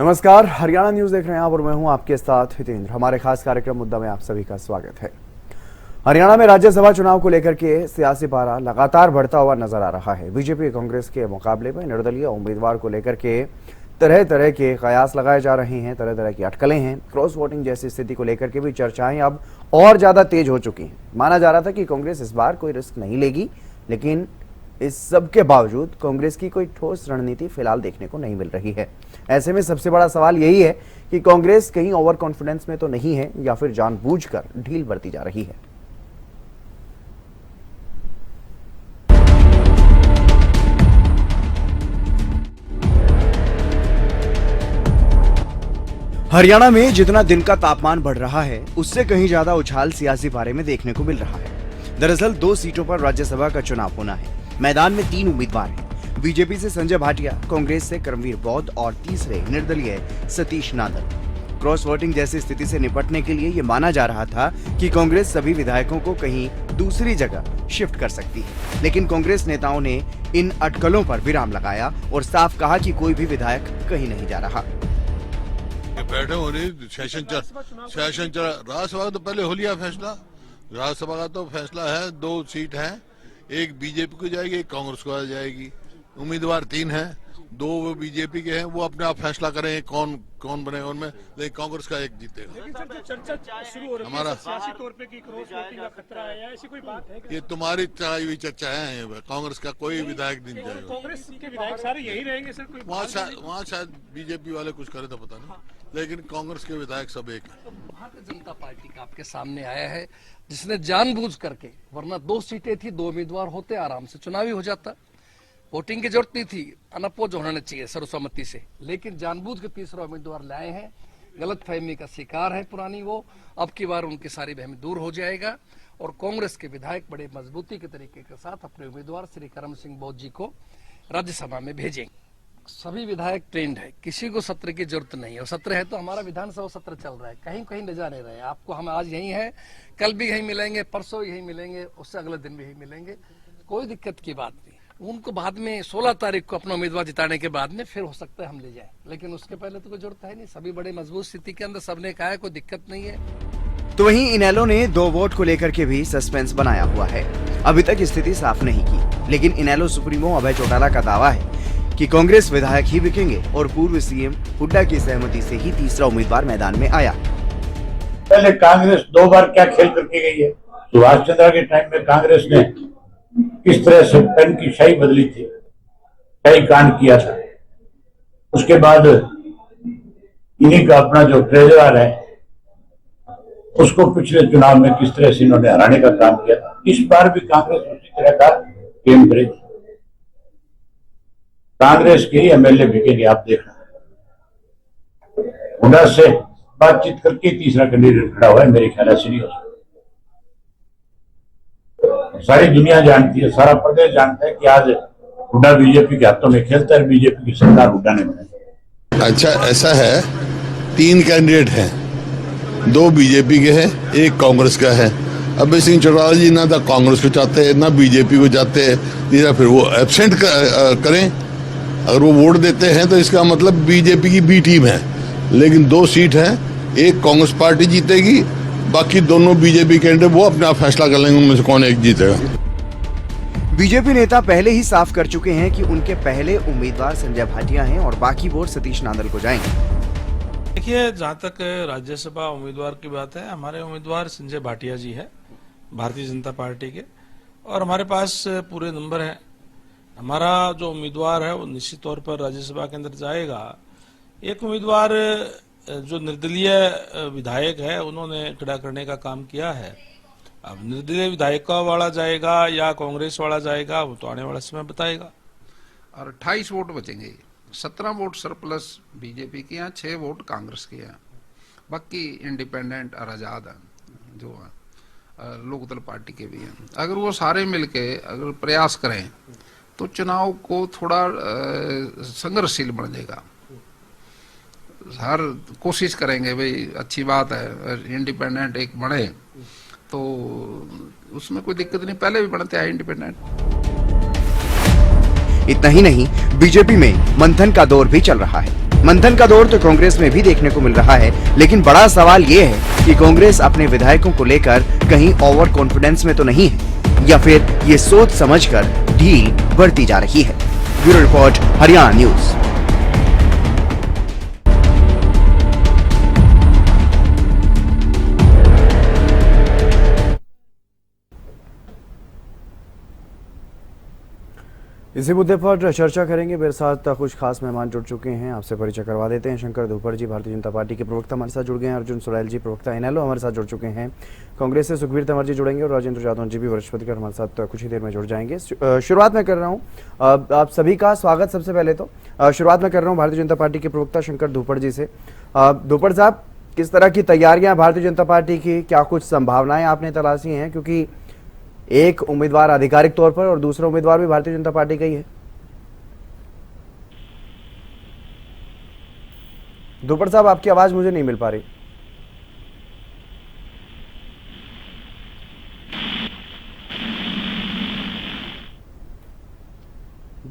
नमस्कार, हरियाणा न्यूज देख रहे हैं आप और मैं हूं आपके साथ हितेंद्र। हमारे खास कार्यक्रम मुद्दा में आप सभी का स्वागत है। हरियाणा में राज्यसभा चुनाव को लेकर के सियासी पारा लगातार बढ़ता हुआ नजर आ रहा है। बीजेपी कांग्रेस के मुकाबले में निर्दलीय उम्मीदवार को लेकर के तरह तरह के कयास लगाए जा रहे हैं, तरह तरह की अटकलें हैं। क्रॉस वोटिंग जैसी स्थिति को लेकर के भी चर्चाएं अब और ज्यादा तेज हो चुकी हैं। माना जा रहा था कि कांग्रेस इस बार कोई रिस्क नहीं लेगी, लेकिन इस सब के बावजूद कांग्रेस की कोई ठोस रणनीति फिलहाल देखने को नहीं मिल रही है। ऐसे में सबसे बड़ा सवाल यही है कि कांग्रेस कहीं ओवर कॉन्फिडेंस में तो नहीं है या फिर जानबूझकर ढील बरती जा रही है। हरियाणा में जितना दिन का तापमान बढ़ रहा है, उससे कहीं ज्यादा उछाल सियासी पारे में देखने को मिल रहा है। दरअसल 2 सीटों पर राज्यसभा का चुनाव होना है। मैदान में 3 उम्मीदवार हैं। बीजेपी से संजय भाटिया, कांग्रेस से करमवीर बौद्ध और तीसरे निर्दलीय सतीश नादल। क्रॉस वोटिंग जैसी स्थिति से निपटने के लिए ये माना जा रहा था कि कांग्रेस सभी विधायकों को कहीं दूसरी जगह शिफ्ट कर सकती है, लेकिन कांग्रेस नेताओं ने इन अटकलों पर विराम लगाया और साफ कहा कि कोई भी विधायक कहीं नहीं जा रहा। बैठे होने सेशन चल राज्यसभा का तो पहले हो लिया फैसला। राज्यसभा का तो फैसला है, 2 सीट है, एक बीजेपी को जाएगी, एक कांग्रेस को जाएगी। उम्मीदवार 3 हैं, 2 वो बीजेपी के हैं, वो अपने आप फैसला करें कौन बनेगा उनमें, लेकिन कांग्रेस का एक जीतेगा। लेकिन सर जो चर्चा शुरू हो रही है सियासी तौर पे कि क्रॉस वोटिंग का खतरा है या ऐसी कोई बात है? ये तुम्हारी चलाई हुई चर्चा है। कांग्रेस का कोई विधायक नहीं जाएगा। कांग्रेस के विधायक सारे यही रहेंगे सर? कोई वहाँ शायद बीजेपी वाले कुछ करे तो पता नहीं, लेकिन कांग्रेस के विधायक सब एक है। भारतीय जनता पार्टी का आपके सामने आया है, जिसने जानबूझ करके, वरना 2 सीटें थी, 2 उम्मीदवार होते आराम से चुनावी हो जाता, वोटिंग की जरूरत नहीं थी, अनपोज होना चाहिए सर्वसम्मति से, लेकिन जानबूझ के तीसरा उम्मीदवार लाए हैं। गलतफहमी का शिकार है पुरानी वो, अब की बार उनकी सारी वहमी दूर हो जाएगा और कांग्रेस के विधायक बड़े मजबूती के तरीके के साथ अपने उम्मीदवार श्री करम सिंह बौद्ध जी को राज्यसभा में भेजेंगे। सभी विधायक ट्रेंड है, किसी को सत्र की जरूरत नहीं है। और सत्र है तो हमारा विधानसभा सत्र चल रहा है, कहीं कहीं ले जा नहीं रहे। आपको हम आज यही है, कल भी यही मिलेंगे, परसों यही मिलेंगे, उससे अगले दिन भी यही मिलेंगे, कोई दिक्कत की बात नहीं। उनको बाद में 16 तारीख को अपना उम्मीदवार जिताने के बाद में फिर हो सकता है हम ले जाएं, लेकिन उसके पहले तो कोई जरूरत है नहीं। सभी बड़े मजबूत स्थिति के अंदर सबने कहा है कोई दिक्कत नहीं है। तो वहीं इनेलो ने 2 वोट को लेकर के भी सस्पेंस बनाया हुआ है। अभी तक स्थिति साफ नहीं की, लेकिन इनेलो सुप्रीमो अभय चौटाला का दावा है कि कांग्रेस विधायक ही बिकेंगे और पूर्व सीएम हुड्डा की सहमति से ही तीसरा उम्मीदवार मैदान में आया। पहले कांग्रेस 2 बार क्या खेल करके गई है। सुभाष चंद्र के टाइम में कांग्रेस ने किस तरह से पेन की शाही बदली थी, शाही कांड किया था। उसके बाद इन्हीं का अपना जो ट्रेजरर है, उसको पिछले चुनाव में किस तरह से इन्होंने हराने का काम किया था। इस बार भी कांग्रेस उसी तरह का गेम करेगी। कांग्रेस के ही एमएलए बिकेंगे, आप देखना। हुड्डा से बातचीत करके तीसरा कैंडिडेट खड़ा हुआ है, मेरे ख्याल से नहीं हो सकता। सारी दुनिया जानती है, सारा प्रदेश जानता है कि आज हुड्डा बीजेपी के हाथों में खेलता है, बीजेपी की सरकार हुड्डा ने बनाई। अच्छा, ऐसा है, 3 कैंडिडेट हैं, 2 बीजेपी के हैं, 1 कांग्रेस का है। अभय सिंह चौटाला जी ना तो कांग्रेस को चाहते हैं ना बीजेपी को चाहते हैं, नहीं फिर वो एब्सेंट करें। अगर वो वोट देते हैं तो इसका मतलब बीजेपी की बी टीम है, लेकिन 2 सीट हैं, 1 कांग्रेस पार्टी जीतेगी, बाकी दोनों बीजेपी कैंडिडेट वो अपना फैसला कर लेंगे उनमें से कौन एक जीतेगा। बीजेपी नेता पहले ही साफ कर चुके हैं कि उनके पहले उम्मीदवार संजय भाटिया हैं और बाकी वोट सतीश नादल को जाएंगे। देखिए, जहाँ तक राज्यसभा उम्मीदवार की बात है, हमारे उम्मीदवार संजय भाटिया जी है भारतीय जनता पार्टी के, और हमारे पास पूरे नंबर हैं। हमारा जो उम्मीदवार है वो निश्चित तौर पर राज्यसभा के अंदर जाएगा। एक उम्मीदवार जो निर्दलीय विधायक है, उन्होंने खड़ा करने का काम किया है। अब निर्दलीय विधायकों वाला जाएगा या कांग्रेस वाला जाएगा, वो तो आने वाला समय बताएगा। और 28 वोट बचेंगे, 17 वोट सरप्लस बीजेपी के हैं, 6 वोट कांग्रेस के हैं, बाकी इंडिपेंडेंट और आजाद हैं जो लोकदल पार्टी के भी हैं। अगर वो सारे मिलके अगर प्रयास करें तो चुनाव को थोड़ा संघर्षशील बन जाएगा। हर कोशिश करेंगे, भाई अच्छी बात है इंडिपेंडेंट एक बने, तो उसमें कोई दिक्कत नहीं, पहले भी बनते हैं इंडिपेंडेंट। इतना ही नहीं, बीजेपी में मंथन का दौर भी चल रहा है। मंथन का दौर तो कांग्रेस में भी देखने को मिल रहा है, लेकिन बड़ा सवाल ये है कि कांग्रेस अपने विधायकों को लेकर कहीं ओवर कॉन्फिडेंस में तो नहीं है, या फिर ये सोच समझकर ढील बढ़ती जा रही है। Bureau report, Haryana news. इसी मुद्दे पर चर्चा करेंगे। मेरे साथ कुछ खास मेहमान जुड़ चुके हैं, आपसे परिचय करवा देते हैं। शंकर धूपर जी भारतीय जनता पार्टी के प्रवक्ता हमारे साथ जुड़ गए हैं। अर्जुन सुरैल जी प्रवक्ता इनेलो हमारे साथ जुड़ चुके हैं। कांग्रेस से सुखबीर तंवर जी जुड़ेंगे और राजेंद्र जादव जी भी वरिष्ठ पत्रकार हमारे साथ कुछ ही देर में जुड़ जाएंगे। शुरुआत में कर रहा हूँ, आप सभी का स्वागत। सबसे पहले तो शुरुआत में कर रहा हूँ भारतीय जनता पार्टी के प्रवक्ता शंकर धूपर जी से। धूपर साहब, किस तरह की तैयारियां भारतीय जनता पार्टी की, क्या कुछ संभावनाएं आपने तलाशी हैं, क्योंकि एक उम्मीदवार आधिकारिक तौर पर और दूसरा उम्मीदवार भी भारतीय जनता पार्टी का ही है। धूपर साहब, आपकी आवाज मुझे नहीं मिल पा रही।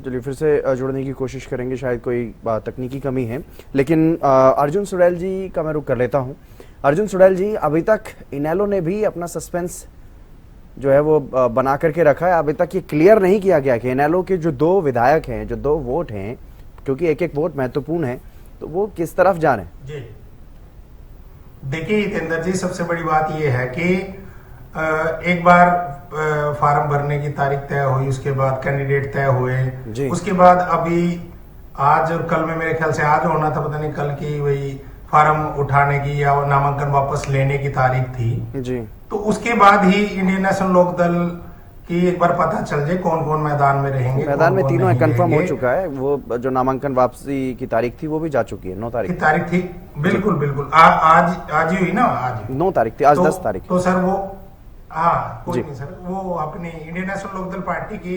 चलिए फिर से जुड़ने की कोशिश करेंगे, शायद कोई तकनीकी कमी है। लेकिन अर्जुन सुरैल जी का मैं रुख कर लेता हूं। अर्जुन सुरैल जी, अभी तक इनेलो ने भी अपना सस्पेंस जो है वो बना करके रखा है। अभी तक ये क्लियर नहीं किया गया कि इनेलो के जो 2 विधायक हैं, जो 2 वोट हैं, क्योंकि एक एक वोट महत्वपूर्ण है, तो वो किस तरफ जा रहे हैं। जी देखिए हितेंद्र जी, सबसे बड़ी बात ये है कि एक बार फार्म भरने की तारीख तय हुई, उसके बाद कैंडिडेट तय हुए, उसके बाद अभी आज और कल में, मेरे ख्याल से आज होना था, पता नहीं कल की, वही फार्म उठाने की या नामांकन वापस लेने की तारीख थी जी। तो उसके बाद ही इंडियन नेशनल लोकदल कि एक बार पता चल जाए कौन कौन मैदान में रहेंगे। मैदान में तीनों कंफर्म हो चुका है। वो जो नामांकन वापसी की तारीख थी वो भी जा चुकी है, 9 तारीख की तारीख थी। बिल्कुल बिल्कुल, आज ही हुई ना, आज 9 तारीख थी, आज 10 तारीख। तो सर वो कोई नहीं सर, वो अपनी इंडियन नेशनल लोकदल पार्टी की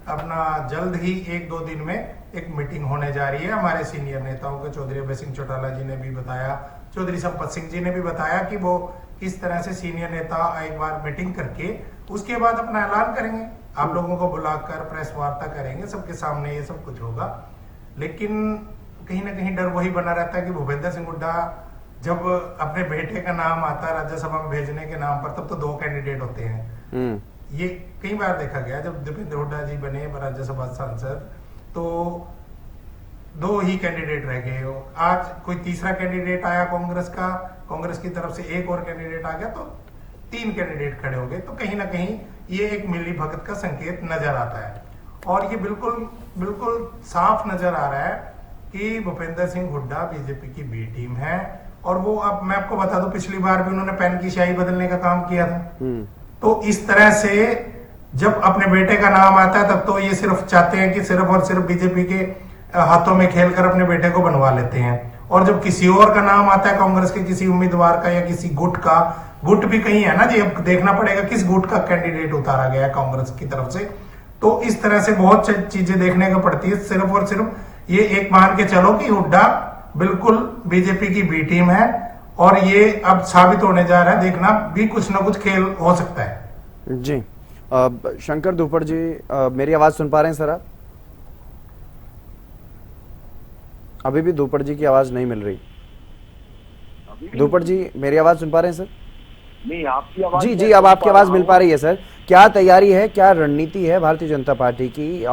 अपना जल्द ही 1-2 दिन में एक मीटिंग होने जा रही है। हमारे सीनियर नेताओं के चौधरी अभय सिंह चौटाला जी ने भी बताया, चौधरी संपत सिंह जी ने भी बताया कि वो किस तरह से सीनियर नेता एक बार मीटिंग करके उसके बाद अपना ऐलान करेंगे, आप लोगों को बुलाकर प्रेस वार्ता करेंगे, सबके सामने ये सब कुछ होगा। लेकिन कहीं ना कहीं डर वही बना रहता है कि भूपेंद्र सिंह हुड्डा जब अपने बेटे का नाम आता है राज्यसभा में भेजने के नाम पर, तब तो 2 कैंडिडेट होते हैं। ये कई बार देखा गया, जब दीपेंद्र हुड्डा जी बने राज्यसभा सांसद तो 2 ही कैंडिडेट रह गए। आज कोई तीसरा कैंडिडेट आया कांग्रेस का, कांग्रेस की तरफ से एक और कैंडिडेट आ गया, तो 3 कैंडिडेट खड़े हो गए। तो कहीं ना कहीं ये एक मिली भगत का संकेत नजर आता है और ये बिल्कुल साफ नजर आ रहा है कि भूपेंद्र सिंह हुड्डा बीजेपी की बी टीम है। और वो, अब मैं आपको बता दूं, पिछली बार भी उन्होंने पेन की स्याही बदलने का काम किया था। तो इस तरह से जब अपने बेटे का नाम आता है, तब तो ये सिर्फ चाहते हैं कि सिर्फ और सिर्फ बीजेपी के हाथों में खेलकर अपने बेटे को बनवा लेते हैं। और जब किसी और का नाम आता है, कांग्रेस के किसी उम्मीदवार का या किसी गुट का, गुट भी कहीं है ना जी, अब देखना पड़ेगा किस गुट का कैंडिडेट उतारा गया है कांग्रेस की तरफ से। तो इस तरह से बहुत चीजें देखने को पड़ती है। सिर्फ और सिर्फ ये एक मान के चलो कि हुड्डा बिल्कुल बीजेपी की बी टीम है और ये अब साबित होने जा रहा है। देखना भी कुछ ना कुछ खेल हो सकता है जी। शंकर धूपर जी, मेरी आवाज सुन पा रहे हैं सर आप? अभी भी धूपर जी की आवाज नहीं मिल रही। धूपर जी, मेरी आवाज सुन पा रहे हैं सर? नहीं, आपकी आवाज जी, अब आपकी आवाज मिल पा रही है सर। क्या तैयारी है, क्या रणनीति है भारतीय जनता पार्टी की,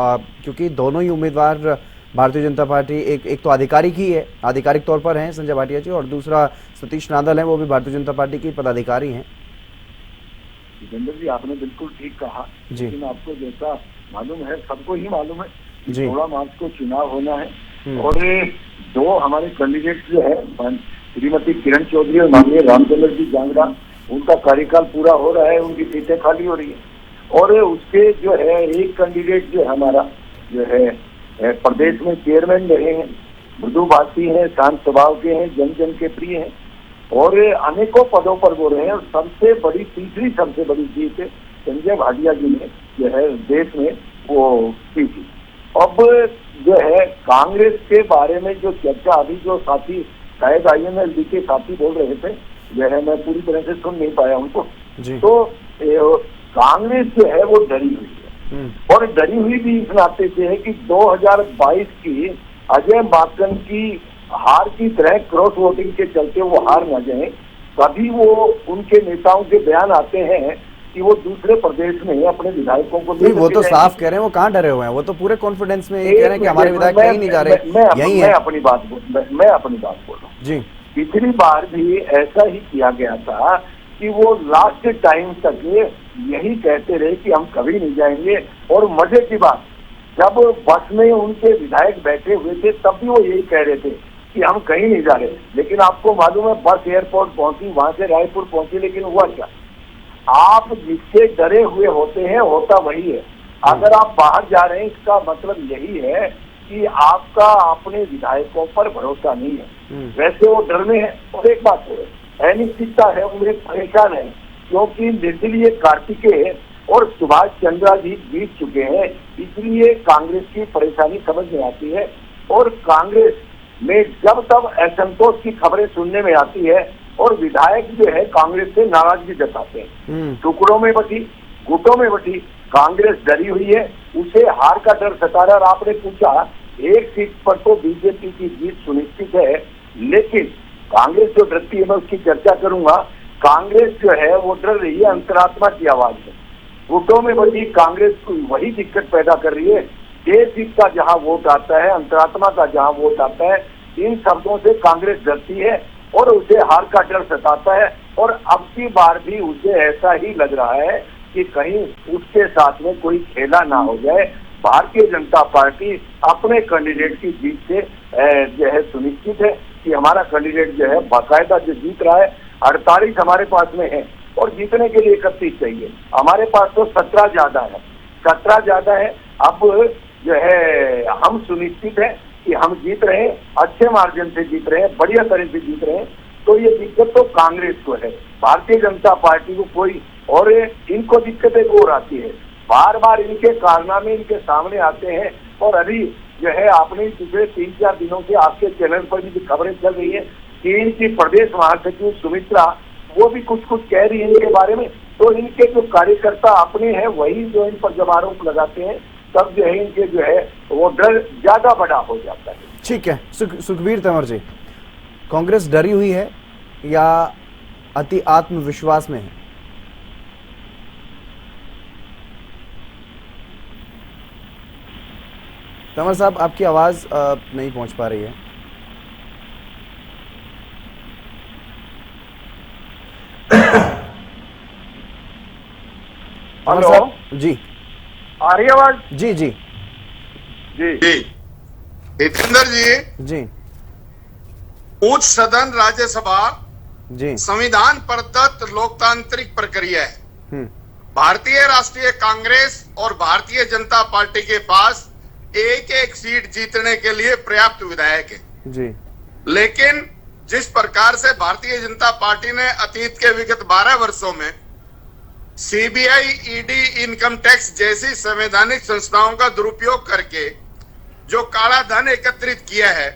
क्योंकि दोनों ही उम्मीदवार भारतीय जनता पार्टी, एक तो आधिकारिक ही है, आधिकारिक तौर पर हैं संजय भाटिया जी, और दूसरा सतीश नादल है, वो भी भारतीय जनता पार्टी के पदाधिकारी हैं। जितेंद्र जी, आपने बिल्कुल ठीक कहा, लेकिन आपको जैसा मालूम है, सबको ही मालूम है, 16 मार्च को चुनाव होना है और 2 हमारे कैंडिडेट जो है, श्रीमती किरण चौधरी और माननीय रामचंद्र जी जांगड़ा, उनका कार्यकाल पूरा हो रहा है, उनकी सीटें खाली हो रही है। और उसके जो है एक कैंडिडेट जो है हमारा जो है प्रदेश में चेयरमैन रहे हैं, मृदु भाषी हैं, शांत स्वभाव के हैं, जन जन के प्रिय हैं और अनेकों पदों पर वो रहे हैं। और तीसरी सबसे बड़ी जीत संजय भाटिया जी ने जो है देश में वो की थी। अब जो है कांग्रेस के बारे में जो चर्चा अभी जो साथी शायद INLD के साथी बोल रहे थे, जो है मैं पूरी तरह से सुन नहीं पाया उनको, तो कांग्रेस जो है वो डरी हुई है और डरी हुई भी इस नाते से है कि 2022 की अजय माकन की हार की तरह क्रॉस वोटिंग के चलते वो हार न जाए, तभी वो उनके नेताओं के बयान आते हैं कि वो दूसरे प्रदेश में अपने विधायकों को नहीं, वो तो साफ कह रहे हैं, वो कहाँ डरे हुए हैं, वो तो पूरे कॉन्फिडेंस में ये कह रहे हैं कि हमारे विधायक कहीं नहीं जा रहे, यही है। मैं अपनी बात बोल रहा हूँ जी। पिछली बार भी ऐसा ही किया गया था कि वो लास्ट टाइम तक यही कहते रहे कि हम कभी नहीं जाएंगे, और मजे की बात, जब बस में उनके विधायक बैठे हुए थे तब भी वो यही कह रहे थे कि हम कहीं नहीं जा रहे। लेकिन आपको मालूम है, बस एयरपोर्ट पहुंची, वहां से रायपुर पहुंची, लेकिन हुआ क्या? आप जिससे डरे हुए होते हैं होता वही है। अगर आप बाहर जा रहे हैं, इसका मतलब यही है कि आपका अपने विधायकों पर भरोसा नहीं है। वैसे वो डर में है। और एक बात है, अनिश्चितता है, उन्हें परेशान है, क्योंकि निर्दलीय कार्तिकेय और सुभाष चंद्रा जी जीत चुके हैं, इसलिए कांग्रेस की परेशानी समझ में आती है। और कांग्रेस में जब तब असंतोष की खबरें सुनने में आती है और विधायक जो है कांग्रेस से नाराजगी जताते हैं। टुकड़ों में बटी, गुटों में बटी कांग्रेस डरी हुई है, उसे हार का डर सता रहा। और आपने पूछा, एक सीट पर तो बीजेपी की जीत सुनिश्चित है, लेकिन कांग्रेस जो डरती है, मैं उसकी चर्चा करूंगा। कांग्रेस जो है वो डर रही है अंतरात्मा की आवाज में। गुटों में बटी कांग्रेस को वही दिक्कत पैदा कर रही है। देश का जहां वोट आता है, अंतरात्मा का जहां वोट आता है, इन शब्दों से कांग्रेस डरती है और उसे हार का डर सताता है। और अब की बार भी उसे ऐसा ही लग रहा है कि कहीं उसके साथ में कोई खेला ना हो जाए। भारतीय जनता पार्टी अपने कैंडिडेट की जीत से जो है सुनिश्चित है कि हमारा कैंडिडेट जो है बाकायदा जो जीत रहा है। 48 हमारे पास में है और जीतने के लिए 31 चाहिए। हमारे पास तो 17 ज्यादा है, 17 ज्यादा है। अब जो है हम सुनिश्चित है कि हम जीत रहे हैं, अच्छे मार्जिन से जीत रहे हैं, बढ़िया तरह से जीत रहे हैं। तो ये दिक्कत तो कांग्रेस को है, भारतीय जनता पार्टी को कोई। और इनको दिक्कतें और आती है, बार बार इनके कारनामे इनके सामने आते हैं। और अभी जो है आपने पिछले 3-4 दिनों से आपके चैनल पर भी खबरें चल रही है कि इनकी प्रदेश महासचिव सुमित्रा वो भी कुछ कह रही है इनके बारे में। तो इनके जो कार्यकर्ता अपने हैं वही जो इन पर जब आरोप लगाते हैं, तब जो है इनके जो है वो डर ज्यादा बड़ा हो जाता है। ठीक है, सुखबीर तंवर जी, कांग्रेस डरी हुई है या अति आत्मविश्वास में है? तंवर साहब, आपकी आवाज नहीं पहुंच पा रही है। तंवर साहब जी, आ रही आवाज? जी जी जी जी। हितेंद्र जी, उच्च सदन राज्यसभा जी संविधान प्रदत्त लोकतांत्रिक प्रक्रिया है। भारतीय राष्ट्रीय कांग्रेस और भारतीय जनता पार्टी के पास एक सीट जीतने के लिए पर्याप्त विधायक है जी। लेकिन जिस प्रकार से भारतीय जनता पार्टी ने अतीत के विगत 12 वर्षों में सीबीआई, ईडी, इनकम टैक्स जैसी संवैधानिक संस्थाओं का दुरुपयोग करके जो काला धन एकत्रित किया है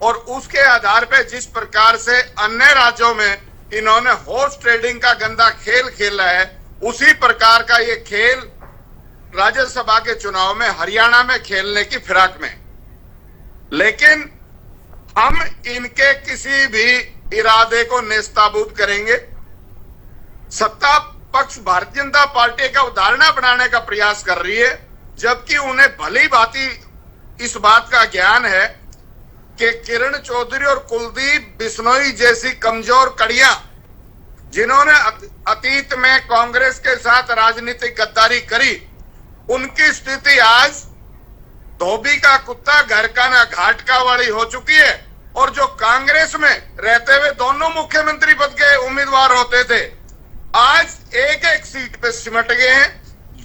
और उसके आधार पर जिस प्रकार से अन्य राज्यों में इन्होंने हॉर्स ट्रेडिंग का गंदा खेल खेला है, उसी प्रकार का ये खेल राज्यसभा के चुनाव में हरियाणा में खेलने की फिराक में। लेकिन हम इनके किसी भी इरादे को नेस्ताबूद करेंगे। सत्ता पक्ष भारतीय जनता पार्टी का उदाहरण बनाने का प्रयास कर रही है, जबकि उन्हें भली भांति इस बात का ज्ञान है कि किरण चौधरी और कुलदीप बिश्नोई जैसी कमजोर कड़ियां जिन्होंने अतीत में कांग्रेस के साथ राजनीतिक गद्दारी करी, उनकी स्थिति आज धोबी का कुत्ता घर का ना घाट का वाली हो चुकी है। और जो कांग्रेस में रहते हुए दोनों मुख्यमंत्री पद के उम्मीदवार होते थे, आज एक सीट पे सिमट गए हैं।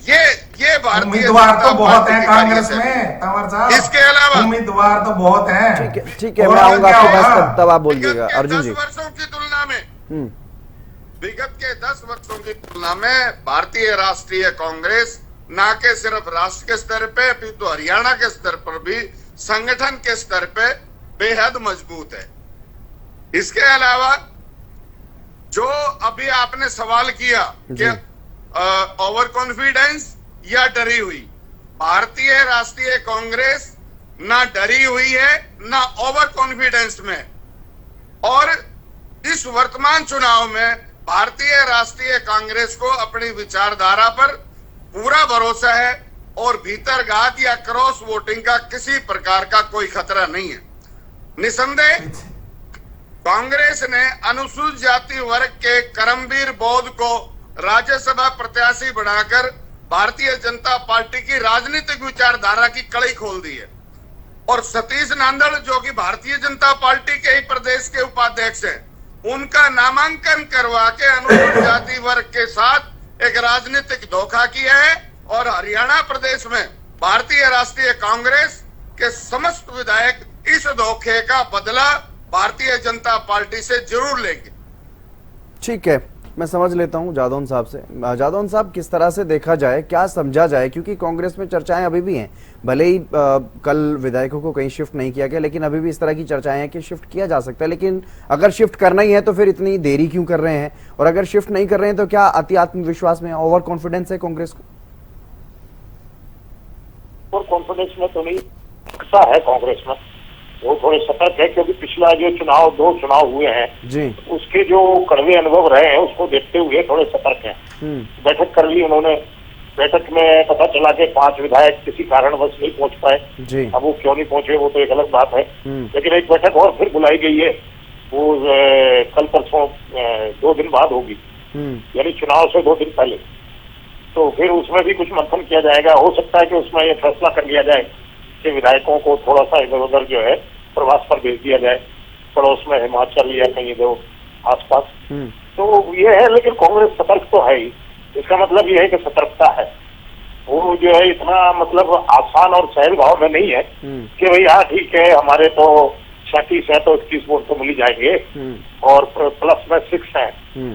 ये भारतीय उम्मीदवार तो बहुत है कांग्रेस में तंवर साहब, इसके अलावा उम्मीदवार तो बहुत है। ठीक है, मैं आऊंगा आपके पास, तब आप बोल दीजिएगा। अर्जुन जी, 10 वर्षों की तुलना में विगत के 10 वर्षों की तुलना में भारतीय राष्ट्रीय कांग्रेस न के सिर्फ राष्ट्र के स्तर पे अपितु हरियाणा के स्तर पर भी संगठन के स्तर पे बेहद मजबूत है। इसके अलावा जो अभी आपने सवाल किया कि ओवर कॉन्फिडेंस या डरी हुई, भारतीय राष्ट्रीय कांग्रेस ना डरी हुई है ना ओवर कॉन्फिडेंस में। और इस वर्तमान चुनाव में भारतीय राष्ट्रीय कांग्रेस को अपनी विचारधारा पर पूरा भरोसा है और भीतरघात या क्रॉस वोटिंग का किसी प्रकार का कोई खतरा नहीं है। निसंदेह कांग्रेस ने अनुसूचित जाति वर्ग के करमवीर बौद्ध को राज्यसभा प्रत्याशी बनाकर भारतीय जनता पार्टी की राजनीतिक विचारधारा की कड़ी खोल दी है। और सतीश नांदड़ जो कि भारतीय जनता पार्टी के ही प्रदेश के उपाध्यक्ष हैं, उनका नामांकन करवा के अनुसूचित जाति वर्ग के साथ एक राजनीतिक धोखा किया है। और हरियाणा प्रदेश में भारतीय राष्ट्रीय कांग्रेस के समस्त विधायक इस धोखे का बदला भारतीय जनता पार्टी से जरूर लेंगे। ठीक है, मैं समझ लेता हूं जादौन साहब से। जादौन साहब, किस तरह से देखा जाए, क्या समझा जाए, क्योंकि कांग्रेस में चर्चाएं अभी भी हैं, भले ही कल विधायकों को कहीं शिफ्ट नहीं किया गया, लेकिन अभी भी इस तरह की चर्चाएं हैं कि शिफ्ट किया जा सकता है। लेकिन अगर शिफ्ट करना ही है तो फिर इतनी देरी क्यों कर रहे हैं? और अगर शिफ्ट नहीं कर रहे हैं तो क्या अति आत्मविश्वास में, ओवर कॉन्फिडेंस है कांग्रेस को? ओवर कॉन्फिडेंस में तो नहीं है कांग्रेस में, वो थोड़े सतर्क है, क्योंकि पिछला जो दो चुनाव हुए हैं जी, उसके जो कड़वे अनुभव रहे हैं उसको देखते हुए थोड़े सतर्क हैं। बैठक कर ली उन्होंने, बैठक में पता चला कि 5 विधायक किसी कारणवश नहीं पहुंच पाए जी। अब वो क्यों नहीं पहुंचे वो तो एक अलग बात है, लेकिन एक बैठक और फिर बुलाई गई है, वो कल परसों 2 दिन बाद होगी, यानी चुनाव से 2 दिन पहले। तो फिर उसमें भी कुछ मंथन किया जाएगा। हो सकता है कि उसमें ये फैसला कर लिया जाए कि विधायकों को थोड़ा सा इधर उधर जो है प्रवास पर भेज दिया जाए, पड़ोस में हिमाचल या कहीं दो आसपास। तो ये है, लेकिन कांग्रेस सतर्क तो है ही। इसका मतलब ये है कि सतर्कता है, वो जो है इतना मतलब आसान और सहज भाव में नहीं है कि भाई हाँ ठीक है हमारे तो 37 है तो 21 वोट तो मिल ही जाएंगे और प्लस में 6 है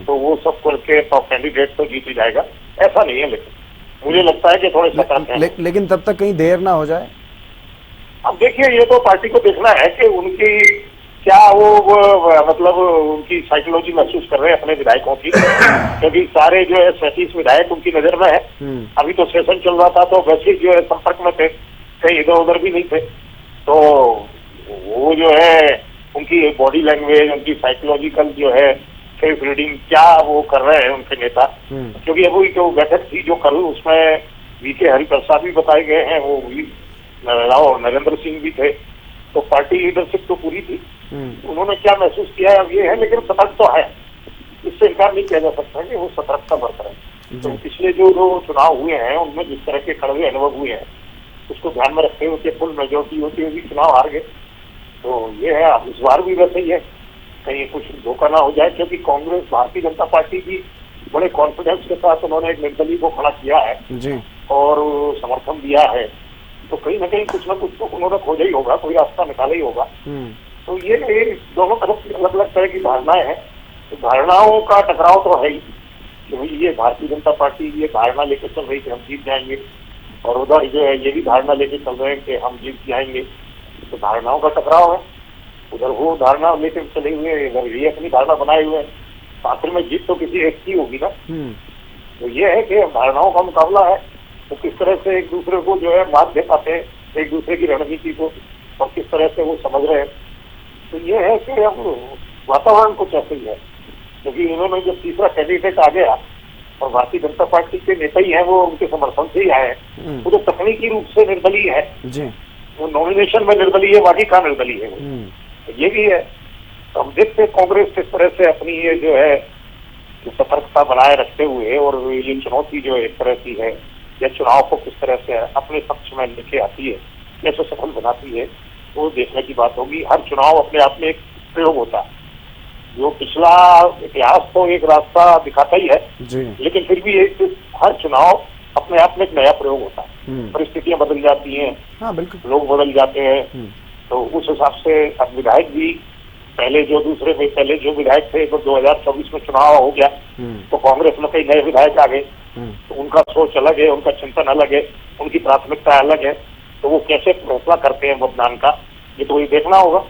तो वो सब करके तो कैंडिडेट तो जीत ही जाएगा, ऐसा नहीं है। लेकिन मुझे लगता है कि थोड़े सतर्क है। लेकिन तब तक कहीं देर ना हो जाए। अब देखिए, ये तो पार्टी को देखना है कि उनकी क्या वो मतलब उनकी साइकोलॉजी महसूस कर रहे हैं अपने विधायकों की, क्योंकि सारे जो है 37 विधायक उनकी नजर में है। अभी तो सेशन चल रहा था तो वैसे जो है संपर्क में थे, कहीं इधर उधर भी नहीं थे। तो वो जो है उनकी बॉडी लैंग्वेज, उनकी साइकोलॉजिकल जो है फेस रीडिंग क्या वो कर रहे हैं उनके नेता। क्योंकि अभी जो बैठक थी जो कल, उसमें वीके हरिप्रसाद भी बताए गए हैं, वो नरेंद्र सिंह भी थे, तो पार्टी लीडरशिप तो पूरी थी। उन्होंने क्या महसूस किया है अब ये है, लेकिन सतर्क तो है, इससे इनकार नहीं किया जा सकता कि वो सतर्कता बरत रहे हैं। तो पिछले जो चुनाव हुए हैं उनमें जिस तरह के कड़वे अनुभव हुए हैं उसको ध्यान में रखते हुए फुल मेजोरिटी होती हुई चुनाव हार गए। तो ये है, अब इस बार भी वैसे ही है, कहीं कुछ धोखा ना हो जाए, क्योंकि कांग्रेस भारतीय जनता पार्टी की बड़े कॉन्फिडेंस के साथ उन्होंने एक निर्दलीय को खड़ा किया है जी, और समर्थन दिया है, तो कहीं ना कहीं कुछ ना कुछ तो उन्होंने खोजा ही होगा, कोई रास्ता निकाला ही होगा। तो ये दोनों तरफ की अलग अलग तरह की धारणाएं हैं, तो धारणाओं का टकराव तो है ही कि भाई ये भारतीय जनता पार्टी ये धारणा लेकर चल रही कि हम जीत जाएंगे, और उधर जो है ये भी धारणा लेकर चल रहे हैं कि हम जीत जाएंगे। तो धारणाओं का टकराव है, उधर वो धारणा लेकर चले हुए, इधर ये अपनी धारणा बनाए हुए हैं, आखिर में जीत तो किसी एक की होगी ना। तो ये है कि धारणाओं का मुकाबला है, तो किस तरह से एक दूसरे को जो है मात दे पाते हैं, एक दूसरे की रणनीति को, और किस तरह से वो समझ रहे हैं। तो ये है कि अब वातावरण कुछ ऐसे ही है, क्योंकि इन्होंने जब तीसरा कैंडिडेट आ गया और भारतीय जनता पार्टी के नेता ही है, वो उनके समर्थन से ही आए हैं, वो तो तकनीकी रूप से निर्दलीय है जी, वो नॉमिनेशन में निर्दलीय है, बाकी का निर्दलीय है वो। तो ये भी है, तो हम देखते हैं कांग्रेस किस तरह से अपनी ये जो है सतर्कता बनाए रखते हुए और ये चुनौती जो एक तरह की है या चुनाव को किस तरह से अपने पक्ष में लेके आती है, कैसे सफल बनाती है, वो देखने की बात होगी। हर चुनाव अपने आप में एक प्रयोग होता है, जो पिछला इतिहास तो एक रास्ता दिखाता ही है जी, लेकिन फिर भी एक हर चुनाव अपने आप में एक नया प्रयोग होता है। परिस्थितियां बदल जाती हैं, हाँ बिल्कुल, लोग बदल जाते हैं, तो उस हिसाब से अब विधायक भी पहले जो विधायक थे, तो 2024 में चुनाव हो गया तो कांग्रेस में कई नए विधायक आ गए, तो उनका सोच अलग है, उनका चिंतन अलग है, उनकी प्राथमिकता अलग है, तो वो कैसे फैसला करते हैं मतदान का, ये तो वही देखना होगा।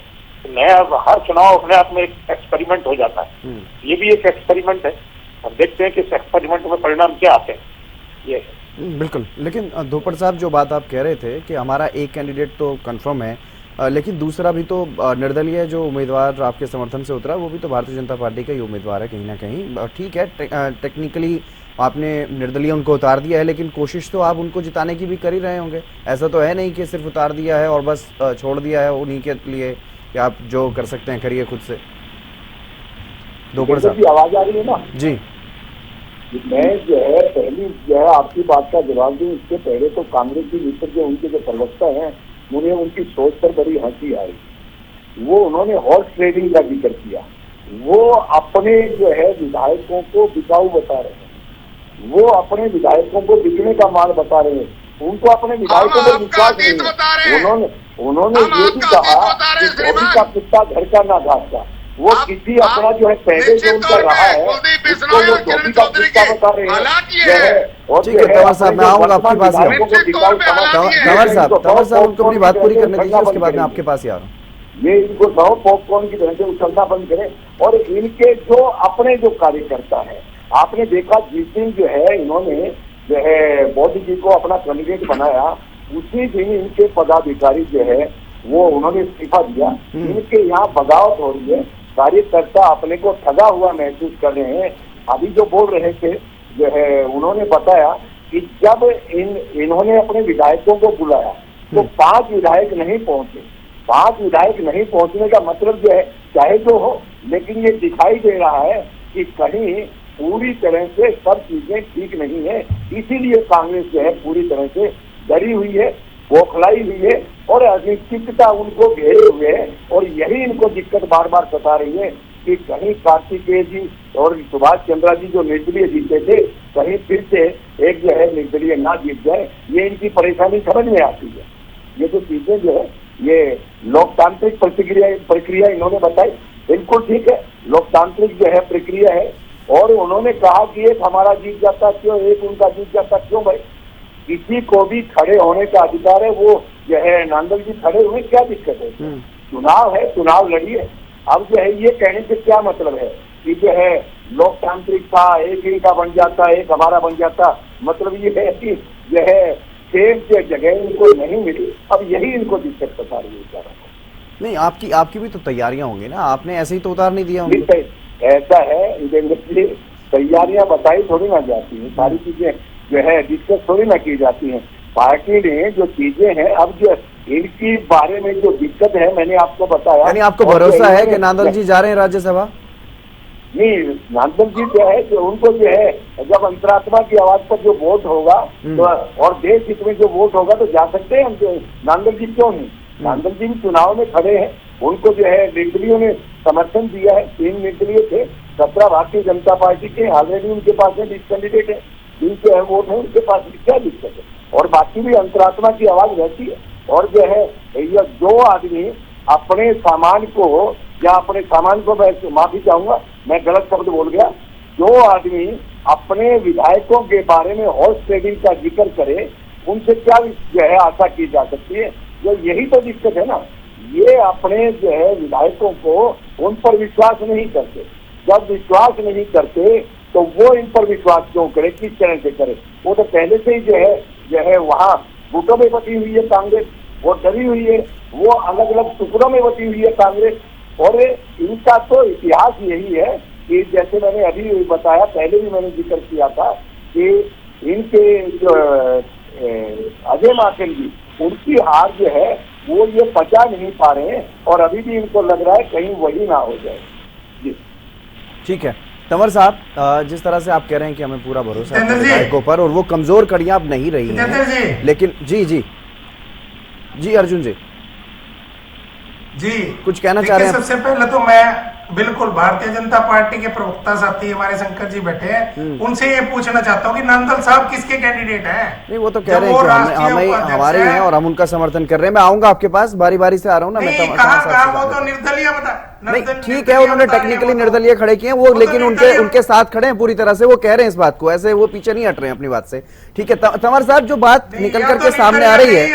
नया हर चुनाव अपने आप में एक एक्सपेरिमेंट हो जाता है, ये भी एक एक्सपेरिमेंट है। अब देखते हैं कि इस एक्सपेरिमेंट में परिणाम क्या आते हैं। ये बिल्कुल, लेकिन धोपर साहब जो बात आप कह रहे थे कि हमारा एक कैंडिडेट तो कंफर्म है, लेकिन दूसरा भी तो निर्दलीय जो उम्मीदवार आपके समर्थन से उतरा वो भी तो भारतीय जनता पार्टी का ही उम्मीदवार है कहीं ना कहीं। ठीक है, टेक्निकली आपने निर्दलीय उनको उतार दिया है, लेकिन कोशिश तो आप उनको जिताने की भी कर ही रहे होंगे। ऐसा तो है नहीं कि सिर्फ उतार दिया है और बस छोड़ दिया है उन्हीं के लिए कि आप जो कर सकते हैं करिए खुद से। धोपर साहब आवाज आ रही है ना जी। मैं जो है पहली जो है आपकी बात का जवाब दूं, इससे पहले तो कांग्रेस के मित्र जो उनके जो प्रवक्ता हैं उन्हें उनकी सोच पर बड़ी हंसी आई। वो उन्होंने हॉर्स ट्रेडिंग का जिक्र किया। वो अपने जो है विधायकों को बिकाऊ बता रहे हैं, वो अपने विधायकों को बिकने का माल बता रहे हैं। उनको अपने विधायकों पर विश्वास नहीं है। उन्होंने ये भी कहा कि धोबी का कुत्ता घर का ना घासता। वो किसी अपना जो है पहले जो उनका रहा है उसको वो धोबी का कुत्ता बता रहे हैं। ठीक है तंवर साहब, मैं आऊंगा आपके पास। तंवर साहब उनको अपनी बात पूरी करने दीजिए, उसके बाद मैं आपके पास ही आ रहा हूँ। ये इनको कहो पॉपकॉर्न की तरह से उछलना बंद करें। और इनके जो अपने जो कार्यकर्ता है, आपने देखा जिस दिन जो है इन्होंने जो है मोदी जी को अपना कैंडिडेट बनाया, उसी दिन इनके पदाधिकारी जो है वो उन्होंने इस्तीफा दिया। इनके यहाँ बगावत हो रही है, कार्यकर्ता अपने को ठगा हुआ महसूस कर रहे हैं। अभी जो बोल रहे थे जो है उन्होंने बताया कि जब इन्होंने अपने विधायकों को बुलाया तो 5 विधायक नहीं पहुंचे। 5 विधायक नहीं पहुंचने का मतलब जो है चाहे जो हो, लेकिन ये दिखाई दे रहा है कि कहीं पूरी तरह से सब चीजें ठीक नहीं है। इसीलिए कांग्रेस जो है पूरी तरह से डरी हुई है, बौखलाई हुई है और अनिश्चितता उनको घेरे हुए है। और यही इनको दिक्कत बार बार सता रही है कि कहीं कार्तिकेय जी और सुभाष चंद्रा जी जो निर्दलीय जीते थे, कहीं फिर से एक जो है निर्दलीय ना जीत जाए। ये इनकी परेशानी समझ में आती है। ये जो चीजें जो है ये लोकतांत्रिक प्रक्रिया इन्होंने बताई, बिल्कुल ठीक है, लोकतांत्रिक जो है प्रक्रिया है। और उन्होंने कहा कि एक हमारा जीत जाता क्यों, एक उनका जीत जाता क्यों। भाई किसी को भी खड़े होने का अधिकार है, वो जो है नांदल जी खड़े हुए, क्या दिक्कत है। चुनाव है, चुनाव लड़िए। अब जो है ये कहने से क्या मतलब है कि जो है लोकतांत्रिक था, एक इनका बन जाता, एक हमारा बन जाता। मतलब ये है कि जो है सेम से जगह इनको नहीं मिली। अब यही इनको दिक्कत बता रही है। नहीं, आपकी भी तो तैयारियां होंगी ना, आपने ऐसे ही तो उतार नहीं दिया। ऐसा है तैयारियां बताई थोड़ी ना जाती है, सारी चीजें जो है डिस्कस थोड़ी ना की जाती हैं। पार्टी ने जो चीजें हैं, अब जो इनकी बारे में जो दिक्कत है मैंने आपको बताया। यानी आपको भरोसा है कि नांदल जी जा रहे हैं राज्यसभा? नहीं, नांदल जी जो है जो उनको जो है जब अंतरात्मा की आवाज पर जो वोट होगा तो और देश हित में जो वोट होगा तो जा सकते हैं हम। नांदल जी क्यों नहीं, नांदल जी भी चुनाव में खड़े हैं। उनको जो है निर्दलीयों ने समर्थन दिया है। 3 निर्दलीय थे, 17 भारतीय जनता पार्टी के। ऑलरेडी उनके पास में 20 कैंडिडेट है, 20 जो है वोट है उनके पास, क्या दिक्कत है। और बाकी भी अंतरात्मा की आवाज रहती है। और जो है ये जो आदमी अपने सामान को या अपने सामान को, मैं माफी चाहूंगा मैं गलत शब्द बोल गया, जो आदमी अपने विधायकों के बारे में हॉर्स ट्रेडिंग का जिक्र करे, उनसे क्या जो है आशा की जा सकती है। जो यही तो दिक्कत है ना, ये अपने जो है विधायकों को उन पर विश्वास नहीं करते। जब विश्वास नहीं करते तो वो इन पर विश्वास क्यों करे, किस तरह से करे। वो तो पहले से ही जो है वहाँ गुटों में बटी हुई है कांग्रेस, वो डरी हुई है, वो अलग अलग टुकड़ों में बटी हुई है कांग्रेस। और इनका तो इतिहास यही है कि जैसे मैंने अभी बताया, पहले भी मैंने जिक्र किया था कि इनके जो अजय माकन जी, उनकी हार जो है वो ये पचा नहीं पा रहे हैं। और अभी भी इनको लग रहा है कहीं वही ना हो जाए। जी ठीक है तंवर साहब, जिस तरह से आप कह रहे हैं कि हमें पूरा भरोसा है विधायकों पर और वो कमजोर कड़ियां अब नहीं रही हैं, लेकिन जी अर्जुन जी कुछ कहना चाह रहे हैं? सबसे पहले तो मैं बिल्कुल भारतीय जनता पार्टी के प्रवक्ता साथी हमारे शंकर जी बैठे हैं, उनसे ये पूछना चाहता हूँ कि नांदल साहब किसके कैंडिडेट हैं? नहीं, वो तो कह रहे हैं कि हमारे हैं और हम उनका समर्थन कर रहे हैं। मैं आऊंगा आपके पास, बारी बारी से आ रहा हूँ ना। मैं वो तो निर्दलीय बता, नहीं ठीक है, उन्होंने टेक्निकली निर्दलीय खड़े किए हैं वो, लेकिन उनके साथ खड़े हैं पूरी तरह से। वो कह रहे हैं इस बात को, ऐसे वो पीछे नहीं हट रहे हैं अपनी बात से। ठीक है तंवर साहब, जो बात निकल करके सामने आ रही है,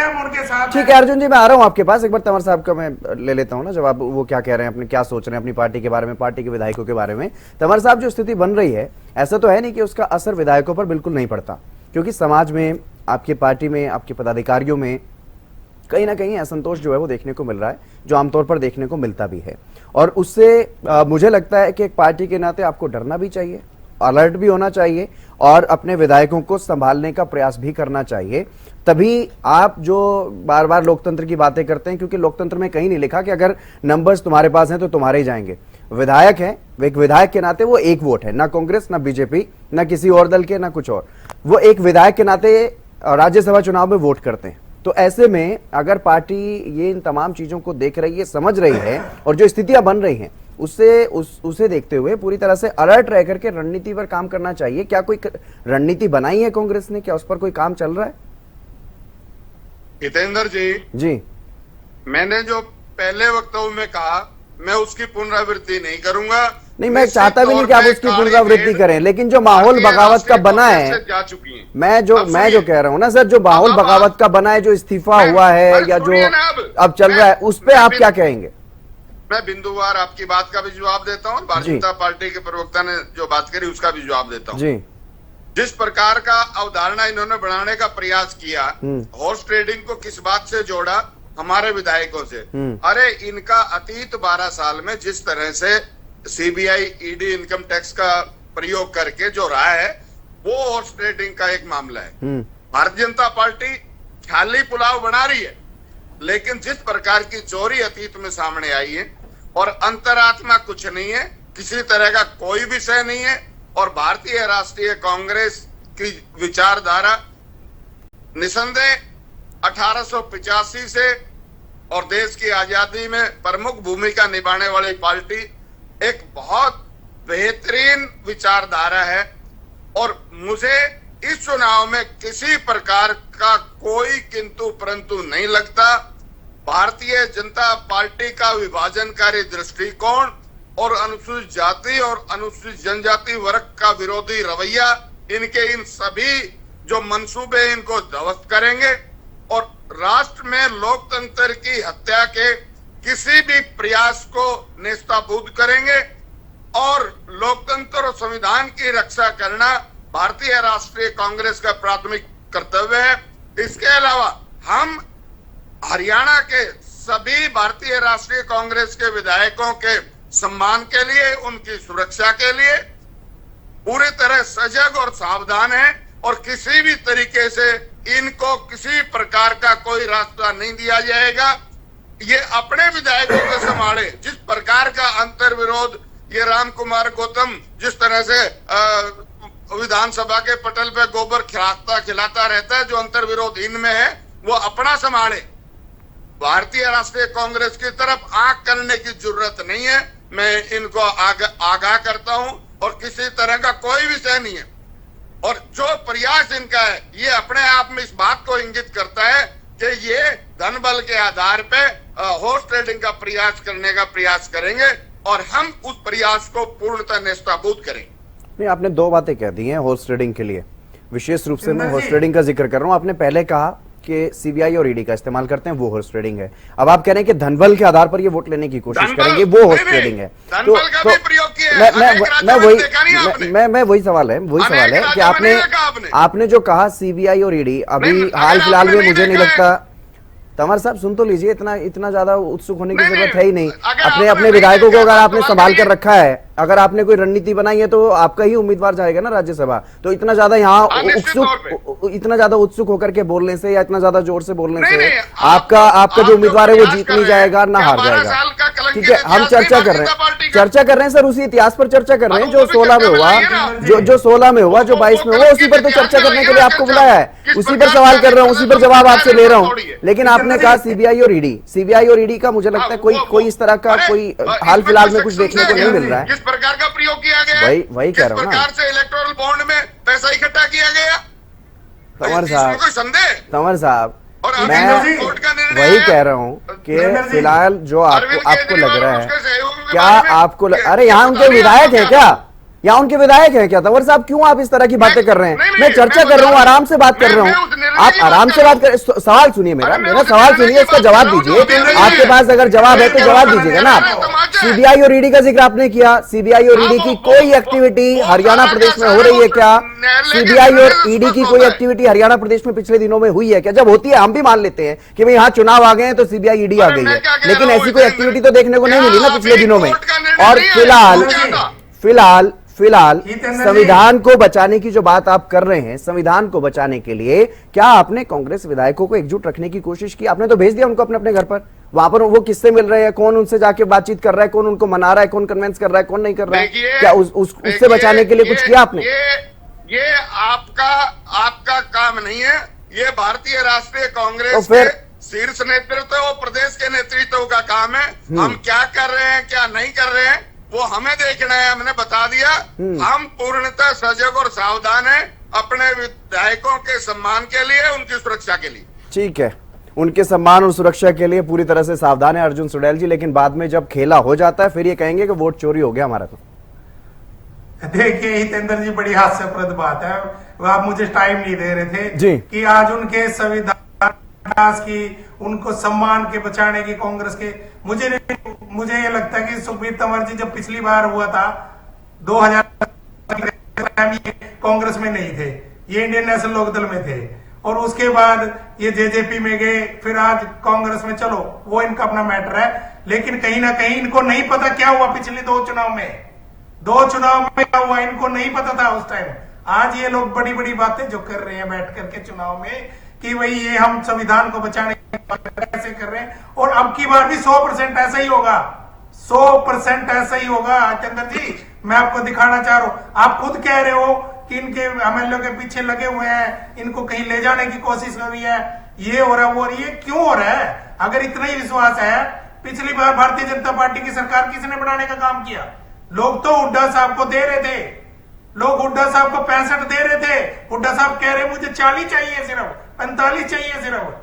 ठीक है अर्जुन जी मैं आ रहा हूँ आपके पास। एक बार तंवर साहब का मैं ले लेता हूँ ना जवाब, वो क्या कह रहे हैं, अपने क्या सोच रहे हैं अपनी पार्टी के बारे में, पार्टी के विधायकों के बारे में। तंवर साहब, जो स्थिति बन रही है, ऐसा तो है नहीं कि उसका असर विधायकों पर बिल्कुल नहीं पड़ता, क्योंकि समाज में, आपकी पार्टी में, आपके पदाधिकारियों में कहीं ना कहीं असंतोष जो है वो देखने को मिल रहा है, जो आमतौर पर देखने को मिलता भी है। और उससे मुझे लगता है कि एक पार्टी के नाते आपको डरना भी चाहिए, अलर्ट भी होना चाहिए और अपने विधायकों को संभालने का प्रयास भी करना चाहिए। तभी आप जो बार बार लोकतंत्र की बातें करते हैं, क्योंकि लोकतंत्र में कहीं नहीं लिखा कि अगर नंबर्स तुम्हारे पास हैं तो तुम्हारे ही जाएंगे। विधायक हैं, एक विधायक के नाते वो एक वोट है, ना कांग्रेस, ना बीजेपी, ना किसी और दल के, ना कुछ और। वो एक विधायक के नाते राज्यसभा चुनाव में वोट करते हैं। तो ऐसे में अगर पार्टी ये इन तमाम चीजों को देख रही है, समझ रही है और जो स्थितियां बन रही हैं उसे देखते हुए पूरी तरह से अलर्ट रह करके रणनीति पर काम करना चाहिए। क्या कोई रणनीति बनाई है कांग्रेस ने? क्या उस पर कोई काम चल रहा है? हितेंद्र जी, मैंने जो पहले वक्तव्य में कहा, मैं उसकी पुनरावृत्ति नहीं करूंगा। नहीं, मैं चाहता भी नहीं कि आप उसकी पुनरावृत्ति करें, लेकिन जो माहौल बगावत का बना है, जा चुकी हैं। मैं जो कह रहा हूं ना सर, जो माहौल बगावत का बना है, जो इस्तीफा हुआ है या जो अब चल रहा है, उस पे आप क्या कहेंगे? मैं बिंदुवार आपकी बात का भी जवाब देता हूँ, भारतीय जनता पार्टी के प्रवक्ता ने जो बात करी उसका भी जवाब देता हूँ। जिस प्रकार का अवधारणा इन्होंने बनाने का प्रयास किया, हॉर्स ट्रेडिंग को किस बात से जोड़ा? हमारे विधायकों से। अरे इनका अतीत 12 साल में जिस तरह से सीबीआई ईडी इनकम टैक्स का प्रयोग करके जो रहा है, वो हॉर्स ट्रेडिंग का एक मामला है। भारतीय जनता पार्टी खाली पुलाव बना रही है, लेकिन जिस प्रकार की चोरी अतीत में सामने आई है और अंतरात्मा कुछ नहीं है, किसी तरह का कोई विषय नहीं है। और भारतीय राष्ट्रीय कांग्रेस की विचारधारा निसंदेह 1885 से और देश की आजादी में प्रमुख भूमिका निभाने वाली पार्टी एक बहुत बेहतरीन विचारधारा है। और मुझे इस चुनाव में किसी प्रकार का कोई किंतु परंतु नहीं लगता। भारतीय जनता पार्टी का विभाजनकारी दृष्टिकोण और अनुसूचित जाति और अनुसूचित जनजाति वर्ग का विरोधी रवैया, इनके इन सभी जो मंसूबे इनको ध्वस्त करेंगे और राष्ट्र में लोकतंत्र की हत्या के किसी भी प्रयास को नेस्ताभूत करेंगे। और लोकतंत्र और संविधान की रक्षा करना भारतीय राष्ट्रीय कांग्रेस का प्राथमिक कर्तव्य है। इसके अलावा हम हरियाणा के सभी भारतीय राष्ट्रीय कांग्रेस के विधायकों के सम्मान के लिए, उनकी सुरक्षा के लिए पूरी तरह सजग और सावधान है और किसी भी तरीके से इनको किसी प्रकार का कोई रास्ता नहीं दिया जाएगा। ये अपने विधायकों को संभाले। जिस प्रकार का अंतर विरोध ये राम कुमार गौतम जिस तरह से विधानसभा के पटल पे गोबर खिलाता रहता है, जो अंतर विरोध इनमें है वो अपना संभाले। भारतीय राष्ट्रीय कांग्रेस की तरफ आंख करने की जरूरत नहीं है। मैं इनको आगाह करता हूं और किसी तरह का कोई विषय नहीं है। और जो प्रयास इनका है ये अपने आप में इस बात को इंगित करता है कि ये धन बल के आधार पे हॉर्स ट्रेडिंग का प्रयास करने का प्रयास करेंगे और हम उस प्रयास को पूर्णतः नेस्ताभूत करेंगे। नहीं, आपने दो बातें कह दी हैं हॉर्स ट्रेडिंग के लिए, विशेष रूप से मैं हॉर्स ट्रेडिंग का जिक्र कर रहा हूं। आपने पहले कहा कि सीबीआई और ईडी का इस्तेमाल करते हैं, वो हॉर्स ट्रेडिंग है। अब आप कह रहे हैं कि धनबल के आधार पर ये वोट लेने की कोशिश करेंगे, वो हॉर्स ट्रेडिंग है। तो मैं वही सवाल है कि आपने जो कहा सीबीआई और ईडी, अभी हाल फिलहाल में मुझे नहीं लगता। तंवर साहब सुन तो लीजिए, इतना ज्यादा उत्सुक होने की जरूरत है ही नहीं। अपने विधायकों को अगर आपने संभाल कर रखा है, अगर आपने कोई रणनीति बनाई है तो आपका ही उम्मीदवार जाएगा ना राज्यसभा। तो इतना ज्यादा उत्सुक होकर के बोलने से या इतना ज्यादा जोर से बोलने से आपका जो उम्मीदवार है वो जीत नहीं जाएगा, ना हार जाएगा। ठीक है, हम चर्चा कर रहे हैं सर, उसी इतिहास पर चर्चा कर रहे हैं जो 16 में हुआ, जो 16 में हुआ, जो 22 में हुआ, उसी पर तो चर्चा करने के लिए आपको बुलाया है। उसी पर सवाल कर रहा हूँ, उसी पर जवाब आपसे ले रहा हूँ। लेकिन आपने कहा सीबीआई और ईडी का मुझे लगता है कोई इस तरह का कोई हाल फिलहाल में कुछ देखने को नहीं मिल रहा है। किस प्रकार का प्रयोग किया गया, वही कह रहा हूँ ना। प्रकार से इलेक्टोरल बॉन्ड में पैसा इकट्ठा किया गया, तंवर साहब मैं वही कह रहा हूँ कि फिलहाल जो आपको लग रहा है, क्या आपको अरे यहाँ उनके विधायक है क्या? या उनके विधायक हैं क्या? तंवर साहब क्यों आप इस तरह की बातें कर रहे हैं? मैं चर्चा कर रहा हूँ, आराम से बात कर रहा हूँ, आप आराम से बात कर। सवाल सुनिए मेरा सवाल सुनिए, इसका जवाब दीजिए। आपके पास अगर जवाब है तो जवाब दीजिएगा ना आप। सीबीआई और ईडी का जिक्र आपने किया, सीबीआई और ईडी की कोई एक्टिविटी हरियाणा प्रदेश में हो रही है क्या? सीबीआई और ईडी की कोई एक्टिविटी हरियाणा प्रदेश में पिछले दिनों में हुई है क्या? जब होती है हम भी मान लेते हैं कि भाई यहाँ चुनाव आ गए हैं तो सीबीआई ईडी आ गई है, लेकिन ऐसी कोई एक्टिविटी तो देखने को नहीं मिली ना पिछले दिनों में। और फिलहाल संविधान को बचाने की जो बात आप कर रहे हैं, संविधान को बचाने के लिए क्या आपने कांग्रेस विधायकों को एकजुट रखने की कोशिश की? आपने तो भेज दिया उनको अपने अपने घर पर, वहां पर वो किससे मिल रहे हैं, कौन उनसे जाके बातचीत कर रहा है, कौन उनको मना रहा है, कौन कन्विंस कर रहा है, कौन नहीं कर रहा है? क्या उससे बचाने के लिए कुछ किया आपने? ये आपका काम नहीं है, ये भारतीय राष्ट्रीय कांग्रेस तो फिर शीर्ष नेतृत्व और प्रदेश के नेतृत्व का काम है। हम क्या कर रहे हैं क्या नहीं कर रहे हैं वो हमें देखना है, हमने बता दिया। हम पूर्णतः सजग और सावधान हैं अपने विधायकों के सम्मान के लिए, उनकी सुरक्षा के लिए। ठीक है, उनके सम्मान और सुरक्षा के लिए पूरी तरह से सावधान है अर्जुन सुडेल जी, लेकिन बाद में जब खेला हो जाता है फिर ये कहेंगे कि वोट चोरी हो गया हमारा। तो देखिए हितेंद्र जी, बड़ी हास्यप्रद बात है, वो आप मुझे टाइम नहीं दे रहे थे जी कि आज उनके संविधान की, उनको सम्मान के बचाने की कांग्रेस के, मुझे ये लगता है कि सुखबीर तंवर जी जब पिछली बार हुआ था 2000 कांग्रेस में नहीं थे, ये इंडियन नेशनल लोकदल में थे, और उसके बाद ये जेजेपी में गए, फिर आज कांग्रेस में। चलो वो इनका अपना मैटर है, लेकिन कहीं ना कहीं इनको नहीं पता क्या हुआ पिछले दो चुनाव में क्या हुआ, इनको नहीं पता था उस टाइम। आज ये लोग बड़ी बड़ी बातें जो कर रहे हैं बैठ करके चुनाव में कि भाई ये हम संविधान को बचाने कैसे कर रहे हैं, और अब की बार भी 100% ऐसा ही होगा, 100% ऐसा ही होगा। चंद्र जी, मैं आपको दिखाना चाह रहा हूं, आप खुद कह रहे हो कि इनके एमएलए के पीछे लगे हुए हैं, इनको कहीं ले जाने की कोशिश हो रही है, ये हो रहा है वो, ये क्यों हो रहा है? अगर इतना ही विश्वास है, पिछली बार भारतीय जनता पार्टी की सरकार किसने बनाने का काम किया? लोग तो हुड्डा साहब को दे रहे थे, लोग हुड्डा साहब को 65 दे रहे थे, हुड्डा साहब कह रहे मुझे 40 चाहिए, सिर्फ 45 चाहिए सिर्फ,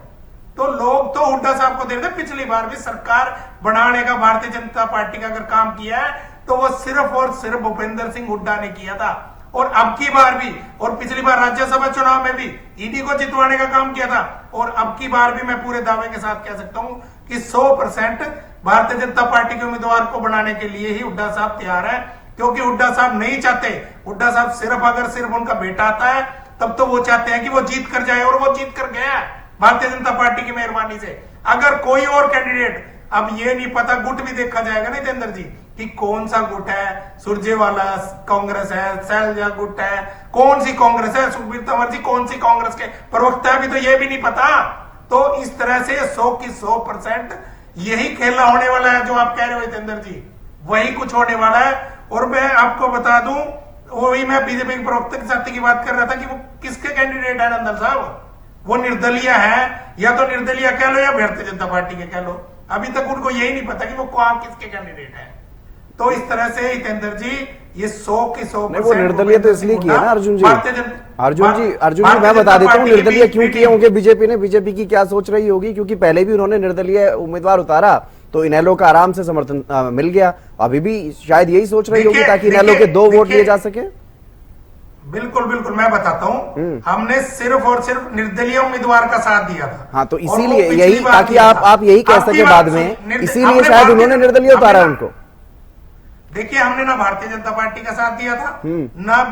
तो लोग तो हुड्डा साहब को दे रहे थे। पिछली बार भी सरकार बनाने का भारतीय जनता पार्टी का अगर काम किया है तो वो सिर्फ और सिर्फ भूपेंद्र सिंह हुड्डा ने किया था, और अब की बार भी, और पिछली बार राज्यसभा चुनाव में भी ईडी को जितवाने का काम किया था, और अब की बार भी मैं पूरे दावे के साथ कह सकता हूं कि 100% भारतीय जनता पार्टी के उम्मीदवार को बनाने के लिए ही हुड्डा साहब तैयार है, क्योंकि हुड्डा साहब नहीं चाहते, हुड्डा साहब सिर्फ अगर सिर्फ उनका बेटा आता है तब तो वो चाहते हैं कि वो जीत कर जाए, और वो जीत कर गया भारतीय जनता पार्टी की मेहरबानी से। अगर कोई और कैंडिडेट, अब ये नहीं पता, गुट भी देखा जाएगा ना जितेंद्र जी कि कौन सा गुट है, सुरजेवाला कांग्रेस है, सैलजा गुट है, कौन सी कांग्रेस है, सुखबीर तंवर जी कौन सी कांग्रेस के प्रवक्ता है, अभी तो ये भी नहीं पता। तो इस तरह से 100 की 100% यही खेला होने वाला है जो आप कह रहे हो जितेंद्र जी, वही कुछ होने वाला है। और मैं आपको बता दूं, वही मैं बीजेपी के प्रवक्ता के साथ की बात कर रहा था कि वो किसके कैंडिडेट है नंदन साहब, वो निर्दलीय है, या तो निर्दलीय कह लो या भारतीय जनता पार्टी के कह लो, अभी तक उनको यही नहीं पता कि वो कौन किसके कैंडिडेट है। तो इस तरह से हितेंद्र जी ये 100 की 100%, वो निर्दलीय तो इसलिए किया ना अर्जुन जी, मैं बता देता हूँ निर्दलीय क्यों किया होंगे बीजेपी की क्या सोच रही होगी, क्योंकि पहले भी उन्होंने निर्दलीय उम्मीदवार उतारा तो इनेलो का आराम से समर्थन मिल गया, अभी भी शायद यही सोच रही होगी ताकि इनेलो के 2 वोट लिए जा सके। बिल्कुल बिल्कुल, मैं बताता हूँ, हमने सिर्फ और सिर्फ निर्दलीय उम्मीदवार का साथ दिया था। हाँ, तो इसीलिए यही, ताकि आप यही कह सके बाद में, इसीलिए शायद उन्होंने निर्दलीय उतारा उनको। देखिए, हमने ना भारतीय जनता पार्टी का साथ दिया था, ना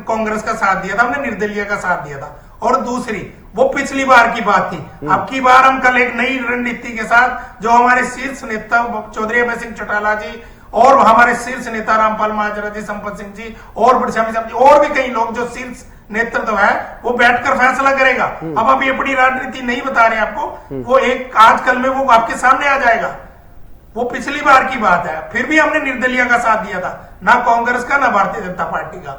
कांग्रेस का साथ दिया था, हमने निर्दलीय का साथ दिया था। और दूसरी, वो पिछली बार की बात थी, अब की बार हम कल एक नई रणनीति के साथ, जो हमारे शीर्ष नेता चौधरी अभय सिंह चौटाला जी और हमारे शीर्ष नेता रामपाल महाजरा जी, संपत सिंह जी और बड़श्यामी साहब जी और भी कई लोग जो शीर्ष नेतृत्व है, वो बैठकर फैसला करेगा। अब अभी अपनी रणनीति नहीं बता रहे आपको, वो एक आजकल में वो आपके सामने आ जाएगा। वो पिछली बार की बात है, फिर भी हमने निर्दलीय का साथ दिया था, ना कांग्रेस का ना भारतीय जनता पार्टी का।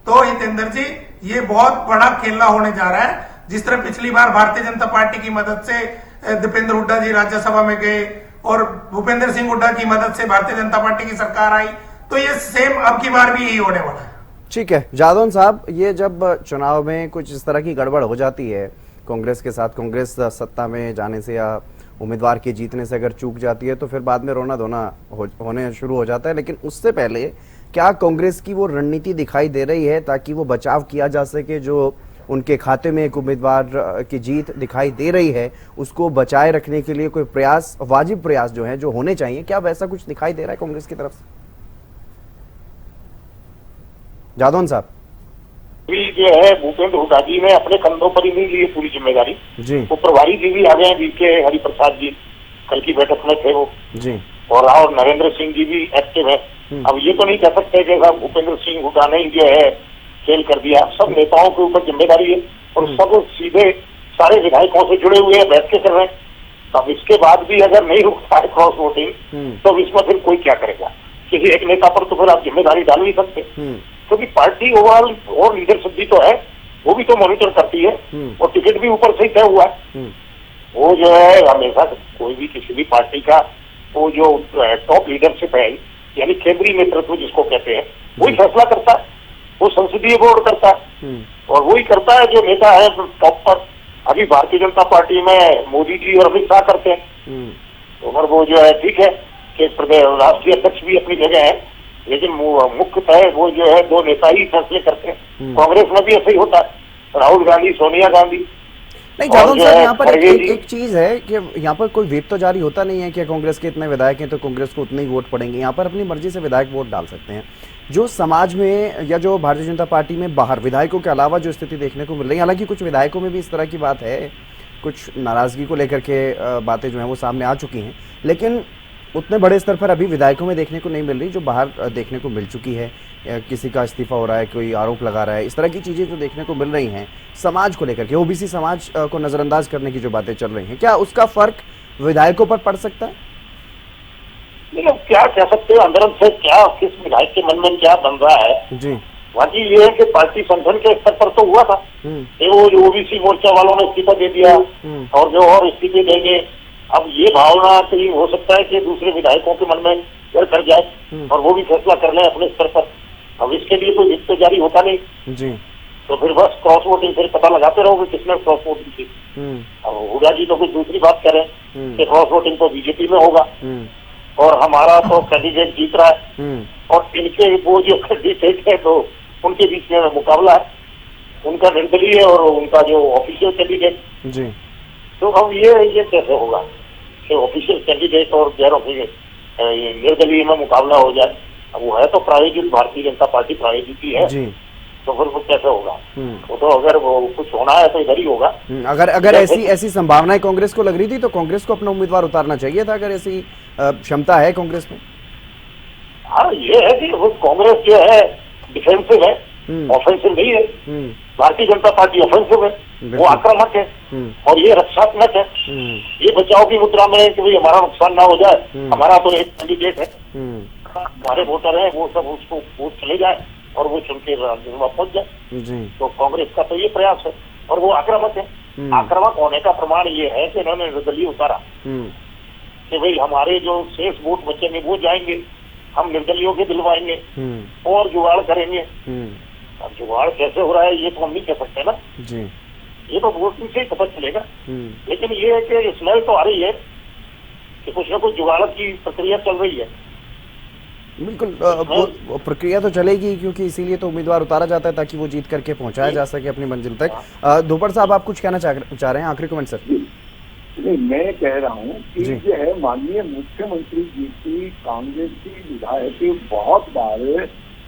तो हितेंद्र जी, ये बहुत बड़ा खेला होने जा रहा है। जिस तरह पिछली बार भारतीय जनता पार्टी की मदद से दीपेंद्र हुड्डा जी राज्यसभा में गए और भूपेंद्र सिंह हुड्डा की मदद से भारतीय जनता पार्टी की सरकार आई, तो ये सेम अब की बार भी यही होने वाला है। ठीक है जादौन साहब, ये जब चुनाव में कुछ इस तरह की गड़बड़ हो जाती है कांग्रेस के साथ, कांग्रेस सत्ता में जाने से या उम्मीदवार के जीतने से अगर चूक जाती है तो फिर बाद में रोना धोना होने शुरू हो जाता है, लेकिन उससे पहले क्या कांग्रेस की वो रणनीति दिखाई दे रही है ताकि वो बचाव किया जा सके, जो उनके खाते में एक उम्मीदवार की जीत दिखाई दे रही है उसको बचाए रखने के लिए कोई प्रयास, वाजिब प्रयास जो है, जो होने चाहिए, क्या वैसा कुछ दिखाई दे रहा है कांग्रेस की तरफ से? जादौन साहब जो है भूपेंद्र हुड्डा जी ने अपने कंधों पर ही नहीं ली पूरी जिम्मेदारी जी। वो प्रभारी जी भी आ गए हैं, बीके हरिप्रसाद जी कल की बैठक में थे वो जी, और नरेंद्र सिंह जी भी एक्टिव है। अब ये तो नहीं कह सकते कि साहब भूपेंद्र सिंह हुड्डा ने जो है फेल कर दिया। सब नेताओं के ऊपर जिम्मेदारी है और सब सीधे सारे विधायकों से जुड़े हुए हैं, बैठ के कर रहे हैं। अब इसके बाद भी अगर नहीं रुकता है क्रॉस वोटिंग तो इसमें फिर कोई क्या करेगा? किसी एक नेता पर तो फिर आप जिम्मेदारी डाल नहीं सकते, क्योंकि पार्टी ओवरऑल और लीडरशिप भी तो है, वो भी तो मॉनिटर करती है और टिकट भी ऊपर से ही तय हुआ है। वो जो है हमेशा कोई भी किसी भी पार्टी का वो जो टॉप लीडरशिप है, यानी केंद्रीय नेतृत्व जिसको कहते हैं, वही फैसला करता है, वो संसदीय बोर्ड करता है और वही करता है जो नेता है टॉप पर। अभी भारतीय जनता पार्टी में मोदी जी और अमित शाह करते हैं और वो जो है ठीक है कि राष्ट्रीय अध्यक्ष भी अपनी जगह है, लेकिन मुख्यतः वो जो है दो नेता ही फैसले करते हैं। कांग्रेस में भी ऐसा ही होता है, राहुल गांधी, सोनिया गांधी। नहीं जादौन साहब, यहाँ पर एक चीज है कि यहाँ पर कोई व्हिप तो जारी होता नहीं है कि कांग्रेस के इतने विधायक हैं तो कांग्रेस को उतने ही वोट पड़ेंगे। यहाँ पर अपनी मर्जी से विधायक वोट डाल सकते हैं। जो समाज में या जो भारतीय जनता पार्टी में बाहर विधायकों के अलावा जो स्थिति देखने को मिल रही है, हालांकि कुछ विधायकों में भी इस तरह की बात है, कुछ नाराजगी को लेकर के बातें जो है वो सामने आ चुकी हैं, लेकिन उतने बड़े स्तर पर अभी विधायकों में देखने को नहीं मिल रही जो बाहर देखने को मिल चुकी है। किसी का इस्तीफा हो रहा है, कोई आरोप लगा रहा है, इस तरह की चीजें जो देखने को मिल रही हैं समाज को लेकर के, ओबीसी समाज को नजरअंदाज करने की जो बातें चल रही हैं, क्या उसका फर्क विधायकों पर पड़ सकता है? नहीं, क्या कह सकते हो अंदर से, क्या किस विधायक के मन में क्या बन रहा है जी। बाकी ये है कि पार्टी संगठन के स्तर पर तो हुआ था कि वो जो ओबीसी मोर्चा वालों ने इस्तीफा दे दिया और जो और इस्तीफे देंगे। अब ये भावना कहीं हो सकता है कि दूसरे विधायकों के मन में डर कर जाए और वो भी फैसला कर लें अपने स्तर पर। अब इसके लिए कोई वित्त जारी होता नहीं जी, तो फिर बस क्रॉस वोटिंग फिर पता लगाते रहोगे किसने क्रॉस वोटिंग की। अब हुड्डा जी तो कुछ दूसरी बात करें कि क्रॉस वोटिंग तो बीजेपी में होगा और हमारा तो कैंडिडेट जीत रहा है और इनके वो जो कैंडिडेट है तो उनके बीच में मुकाबला है, उनका निर्दलीय और उनका जो ऑफिशियल कैंडिडेट जी। तो अब ये कैसे होगा कि ऑफिशियल कैंडिडेट और गैर ऑफिशियल निर्दलीय में मुकाबला हो जाए? अब वो है तो प्रायोजित, भारतीय जनता पार्टी प्रायोजित ही है जी। तो फिर वो कैसे होगा? वो तो अगर वो कुछ होना है तो इधर ही होगा। अगर ऐसी संभावनाएं कांग्रेस को लग रही थी तो कांग्रेस को अपना उम्मीदवार उतारना चाहिए था, अगर ऐसी क्षमता है कांग्रेस में। हाँ, ये है कि वो कांग्रेस जो है डिफेंसिव है, ऑफेंसिव नहीं है। भारतीय जनता पार्टी ऑफेंसिव है, वो आक्रामक है और ये रक्षात्मक है। ये बचाव की मुद्रा में है कि भाई हमारा नुकसान ना हो जाए, हमारा तो एक कैंडिडेट है, हमारे वोटर हैं, वो सब उसको वोट चले जाए और वो चुन के राज्यसभा पहुंच जाए। तो कांग्रेस का तो ये प्रयास है और वो आक्रामक है। आक्रामक होने का प्रमाण ये है कि इन्होंने निर्दलीय उतारा कि भाई हमारे जो शेष वोट बचेंगे वो जाएंगे, हम निर्दलियों के दिलवाएंगे और जुगाड़ करेंगे। अब जुगाड़ कैसे हो रहा है ये तो हम नहीं कह सकते ना जी, ये तो वोटिंग से ही पता चलेगा। लेकिन ये है कि स्मेल तो आ रही है कि कुछ न कुछ जुगाड़ की प्रक्रिया चल रही है। बिल्कुल, वो प्रक्रिया तो चलेगी, क्योंकि इसीलिए तो उम्मीदवार उतारा जाता है ताकि वो जीत करके पहुंचाया जा सके अपनी मंजिल तक। धोपड़ साहब, आप कुछ कहना चाह रहे हैं? आखिरी कमेंट सर। नहीं, मैं कह रहा हूँ कि जो है माननीय मुख्यमंत्री जी की कांग्रेस की विधायक बहुत बार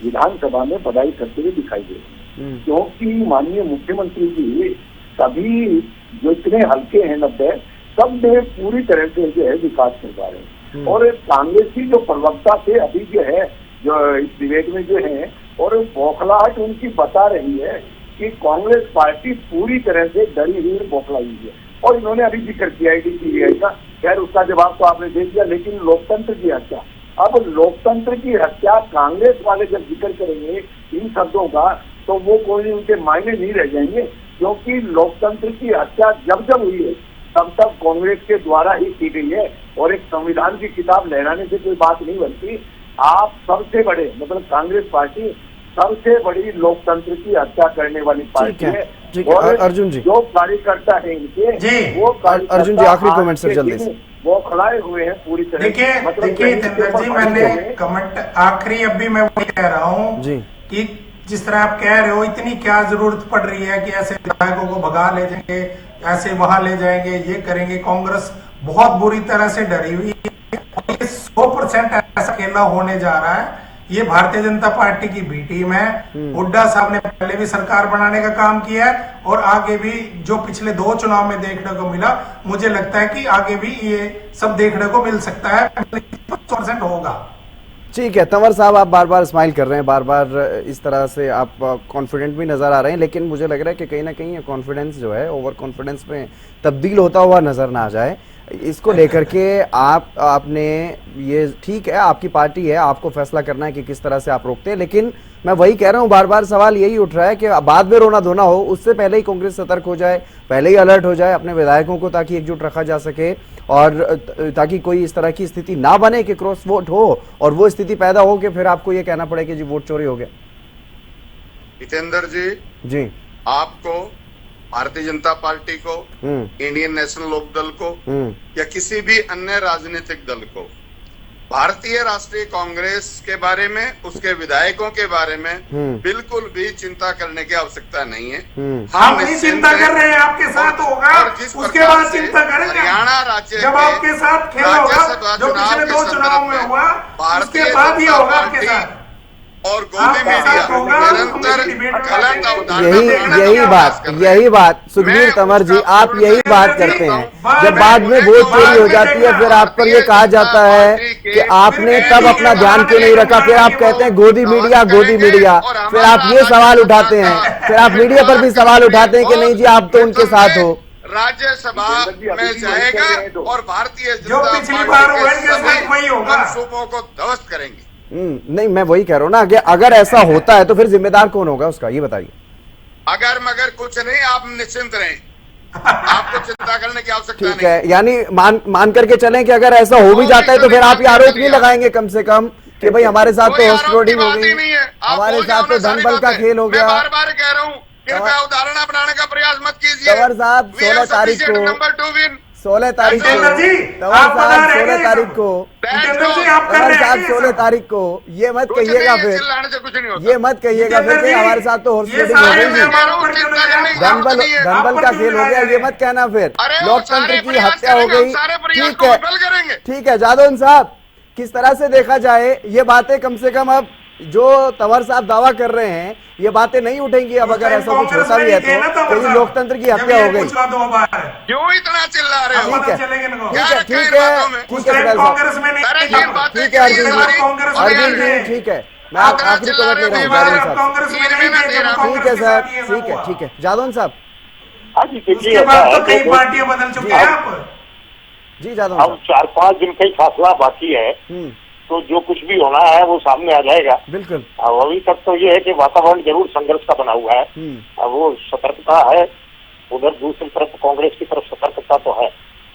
विधानसभा में बधाई करते हुए दिखाई दे रहे हैं, क्योंकि माननीय मुख्यमंत्री जी सभी जो इतने हल्के हैं 90 सब में पूरी तरह से जो है विकास करवा रहे हैं। और कांग्रेस की जो प्रवक्ता थे अभी जो है जो इस डिबेट में जो है, और बौखलाहट उनकी बता रही है कि कांग्रेस पार्टी पूरी तरह से डरी हुई बौखलाई हुई है। और इन्होंने अभी जिक्र किया है का, खैर उसका जवाब तो आपने दे दिया, लेकिन लोकतंत्र की हत्या, अब लोकतंत्र की हत्या कांग्रेस वाले जब जिक्र करेंगे इन शब्दों का तो वो कोई उनके मायने नहीं रह जाएंगे, क्योंकि लोकतंत्र की हत्या जब जब हुई है तब तक कांग्रेस के द्वारा ही की गई है। और एक संविधान की किताब लहराने से कोई बात नहीं बनती। आप सबसे बड़े मतलब कांग्रेस पार्टी सबसे बड़ी लोकतंत्र की हत्या करने वाली पार्टी है। ठीक है अर्जुन जी, जो कार्यकर्ता है इनके वो अर्जुन जी आखिरी कमेंट सर जल्दी से। वो खड़ाए हुए हैं पूरी तरह। देखिए जितेंद्र जी, मैंने कमेंट आखिरी अभी मैं वही कह रहा हूँ कि जिस तरह आप कह रहे हो, इतनी क्या जरूरत पड़ रही है कि ऐसे विधायकों को भगा ले जाएंगे, ऐसे वहां ले जाएंगे, ये करेंगे। कांग्रेस बहुत बुरी तरह से डरी हुई है। 100% ऐसा खेला होने जा रहा है। ये भारतीय जनता पार्टी की बी टीम है। हुड्डा साहब ने पहले भी सरकार बनाने का काम किया है और आगे भी जो पिछले 2 चुनाव में देखने को मिला, मुझे लगता है कि आगे भी ये सब देखने को मिल सकता है। 50% होगा। ठीक है तंवर साहब, आप बार बार स्माइल कर रहे हैं, बार बार इस तरह से आप कॉन्फिडेंट भी नजर आ रहे हैं, लेकिन मुझे लग रहा है कि कहीं ना कहीं ये कॉन्फिडेंस जो है ओवर कॉन्फिडेंस में तब्दील होता हुआ नजर ना आ जाए। इसको लेकर के आपने ये ठीक है, आपकी पार्टी है, आपको फैसला करना है कि किस तरह से आप रोकते हैं, लेकिन मैं वही कह रहा हूं, बार बार सवाल यही उठ रहा है कि बाद में रोना धोना हो, उससे पहले ही कांग्रेस सतर्क हो जाए, पहले ही अलर्ट हो जाए अपने विधायकों को, ताकि एकजुट रखा जा सके और ताकि कोई इस तरह की स्थिति ना बने कि क्रॉस वोट हो और वो स्थिति पैदा हो कि फिर आपको ये कहना पड़े कि जी वोट चोरी हो गया। जितेंद्र जी, आपको, भारतीय जनता पार्टी को, इंडियन नेशनल लोकदल को या किसी भी अन्य राजनीतिक दल को भारतीय राष्ट्रीय कांग्रेस के बारे में, उसके विधायकों के बारे में बिल्कुल भी चिंता करने की आवश्यकता नहीं है। हम नहीं चिंता कर रहे हैं, आपके साथ होगा, उसके बाद चिंता करेंगे। हरियाणा राज्य जब आपके साथ खेल होगा, जो पिछले 2 चुनाव में हुआ, उसके बाद ही होगा आपके साथ। और गोदी मीडिया निरंतर यही बात सुखबीर तंवर जी, आप यही बात करते हैं। जब बाद में वोट चोरी हो जाती है फिर आप पर ये कहा जाता है कि आपने तब अपना ध्यान क्यों नहीं रखा, फिर आप कहते हैं गोदी मीडिया, फिर आप ये सवाल उठाते हैं, फिर आप मीडिया पर भी सवाल उठाते हैं कि नहीं जी आप तो उनके साथ हो। राज्यसभा में जाएगा और भारतीय जनता पार्टी के मनसूबों को ध्वस्त करेंगे। नहीं, मैं वही कह रहा हूँ ना कि अगर ऐसा होता है तो फिर जिम्मेदार कौन होगा उसका, ये बताइए। अगर मगर कुछ नहीं, आप निश्चिंत रहें, आपको चिंता करने की आवश्यकता नहीं। ठीक है, यानी मान करके चलें कि अगर ऐसा हो भी जाता है तो फिर आप ये आरोप नहीं लगाएंगे कम से कम कि भाई हमारे साथ तो हॉर्स ट्रेडिंग हो गई, हमारे साथ तो धन बल का खेल हो गया। बार बार कह रहा हूँ, कृपया उदाहरण बनाने का प्रयास मत कीजिए। तंवर साहब 16 तारीख को नंबर 2 विन 16 तारीख को तंवर साहब 16 तारीख को तंवर साहब 16 तारीख को ये मत कहिएगा फिर, ये मत कहिएगा फिर कि हमारे साथ तो हॉर्स ट्रेडिंग हो गई, धनबल का खेल हो गया, ये मत कहना फिर, लोकतंत्र की हत्या हो गई। ठीक है जादौन साहब, किस तरह से देखा जाए ये बातें कम से कम अब जो तंवर साहब दावा कर रहे हैं ये बातें नहीं उठेंगी अब अगर ऐसा कुछ होता भी है तो ये लोकतंत्र की हत्या हो गई। क्यों इतना चिल्ला रहे हो? ठीक है ठीक है अर्जुन जी, ठीक है, मैं आखिरी कवर ले रहा हूँ जादौन साहब। ठीक है सर, ठीक है जादौन साहब। उसके बाद तो कई पार्टियां बदल चुकी है आप जी जादौन साहब। 4-5 दिन का ही फासला बाकी है, तो जो कुछ भी होना है वो सामने आ जाएगा। बिल्कुल। अब अभी तक तो ये है कि वातावरण जरूर संघर्ष का बना हुआ है, अब वो सतर्कता है, उधर दूसरी तरफ कांग्रेस की तरफ सतर्कता तो है,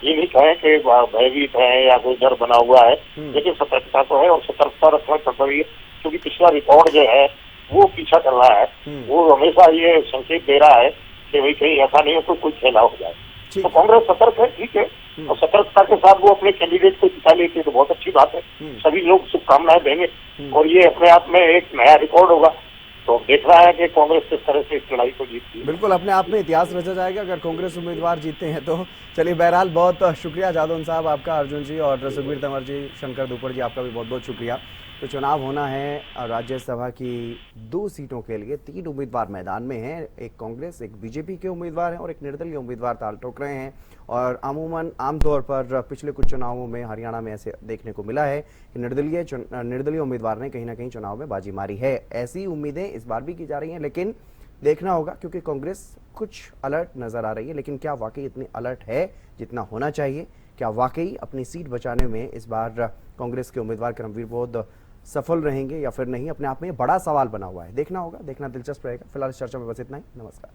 ये नहीं कहें कि भयभीत है या कोई डर बना हुआ है, लेकिन सतर्कता तो है और सतर्कता रखना पड़ है, क्योंकि पिछला रिकॉर्ड जो है वो पीछा कर रहा है, वो हमेशा ये संकेत दे रहा है कि भाई कहीं ऐसा नहीं हो तो कोई खेला हो जाए। तो कांग्रेस सतर्क है, ठीक है, और सतर्कता के साथ वो अपने कैंडिडेट को जिता लेती है तो बहुत अच्छी बात है, सभी लोग शुभकामनाएं देंगे और ये अपने आप में एक नया रिकॉर्ड होगा। तो देख रहा है कि कांग्रेस किस तरह से इस लड़ाई को जीतती है। बिल्कुल, अपने आप में इतिहास रचा जाएगा अगर कांग्रेस उम्मीदवार जीतते हैं तो। चलिए बहरहाल बहुत शुक्रिया जादौन साहब आपका, अर्जुन जी और सुखबीर तंवर जी, शंकर दुपड़ जी आपका भी बहुत बहुत शुक्रिया। तो चुनाव होना है राज्यसभा की 2 सीटों के लिए, 3 उम्मीदवार मैदान में हैं, एक कांग्रेस, एक बीजेपी के उम्मीदवार हैं और एक निर्दलीय उम्मीदवार ताल ठोक रहे हैं। और आमतौर पर पिछले कुछ चुनावों में हरियाणा में ऐसे देखने को मिला है कि निर्दलीय उम्मीदवार ने कहीं ना कहीं चुनाव में बाजी मारी है। ऐसी उम्मीदें इस बार भी की जा रही हैं, लेकिन देखना होगा क्योंकि कांग्रेस कुछ अलर्ट नजर आ रही है, लेकिन क्या वाकई इतनी अलर्ट है जितना होना चाहिए? क्या वाकई अपनी सीट बचाने में इस बार कांग्रेस के उम्मीदवार करमवीर बौद्ध सफल रहेंगे या फिर नहीं? अपने आप में बड़ा सवाल बना हुआ है, देखना होगा, देखना दिलचस्प रहेगा। फिलहाल इस चर्चा में बस इतना ही, नमस्कार।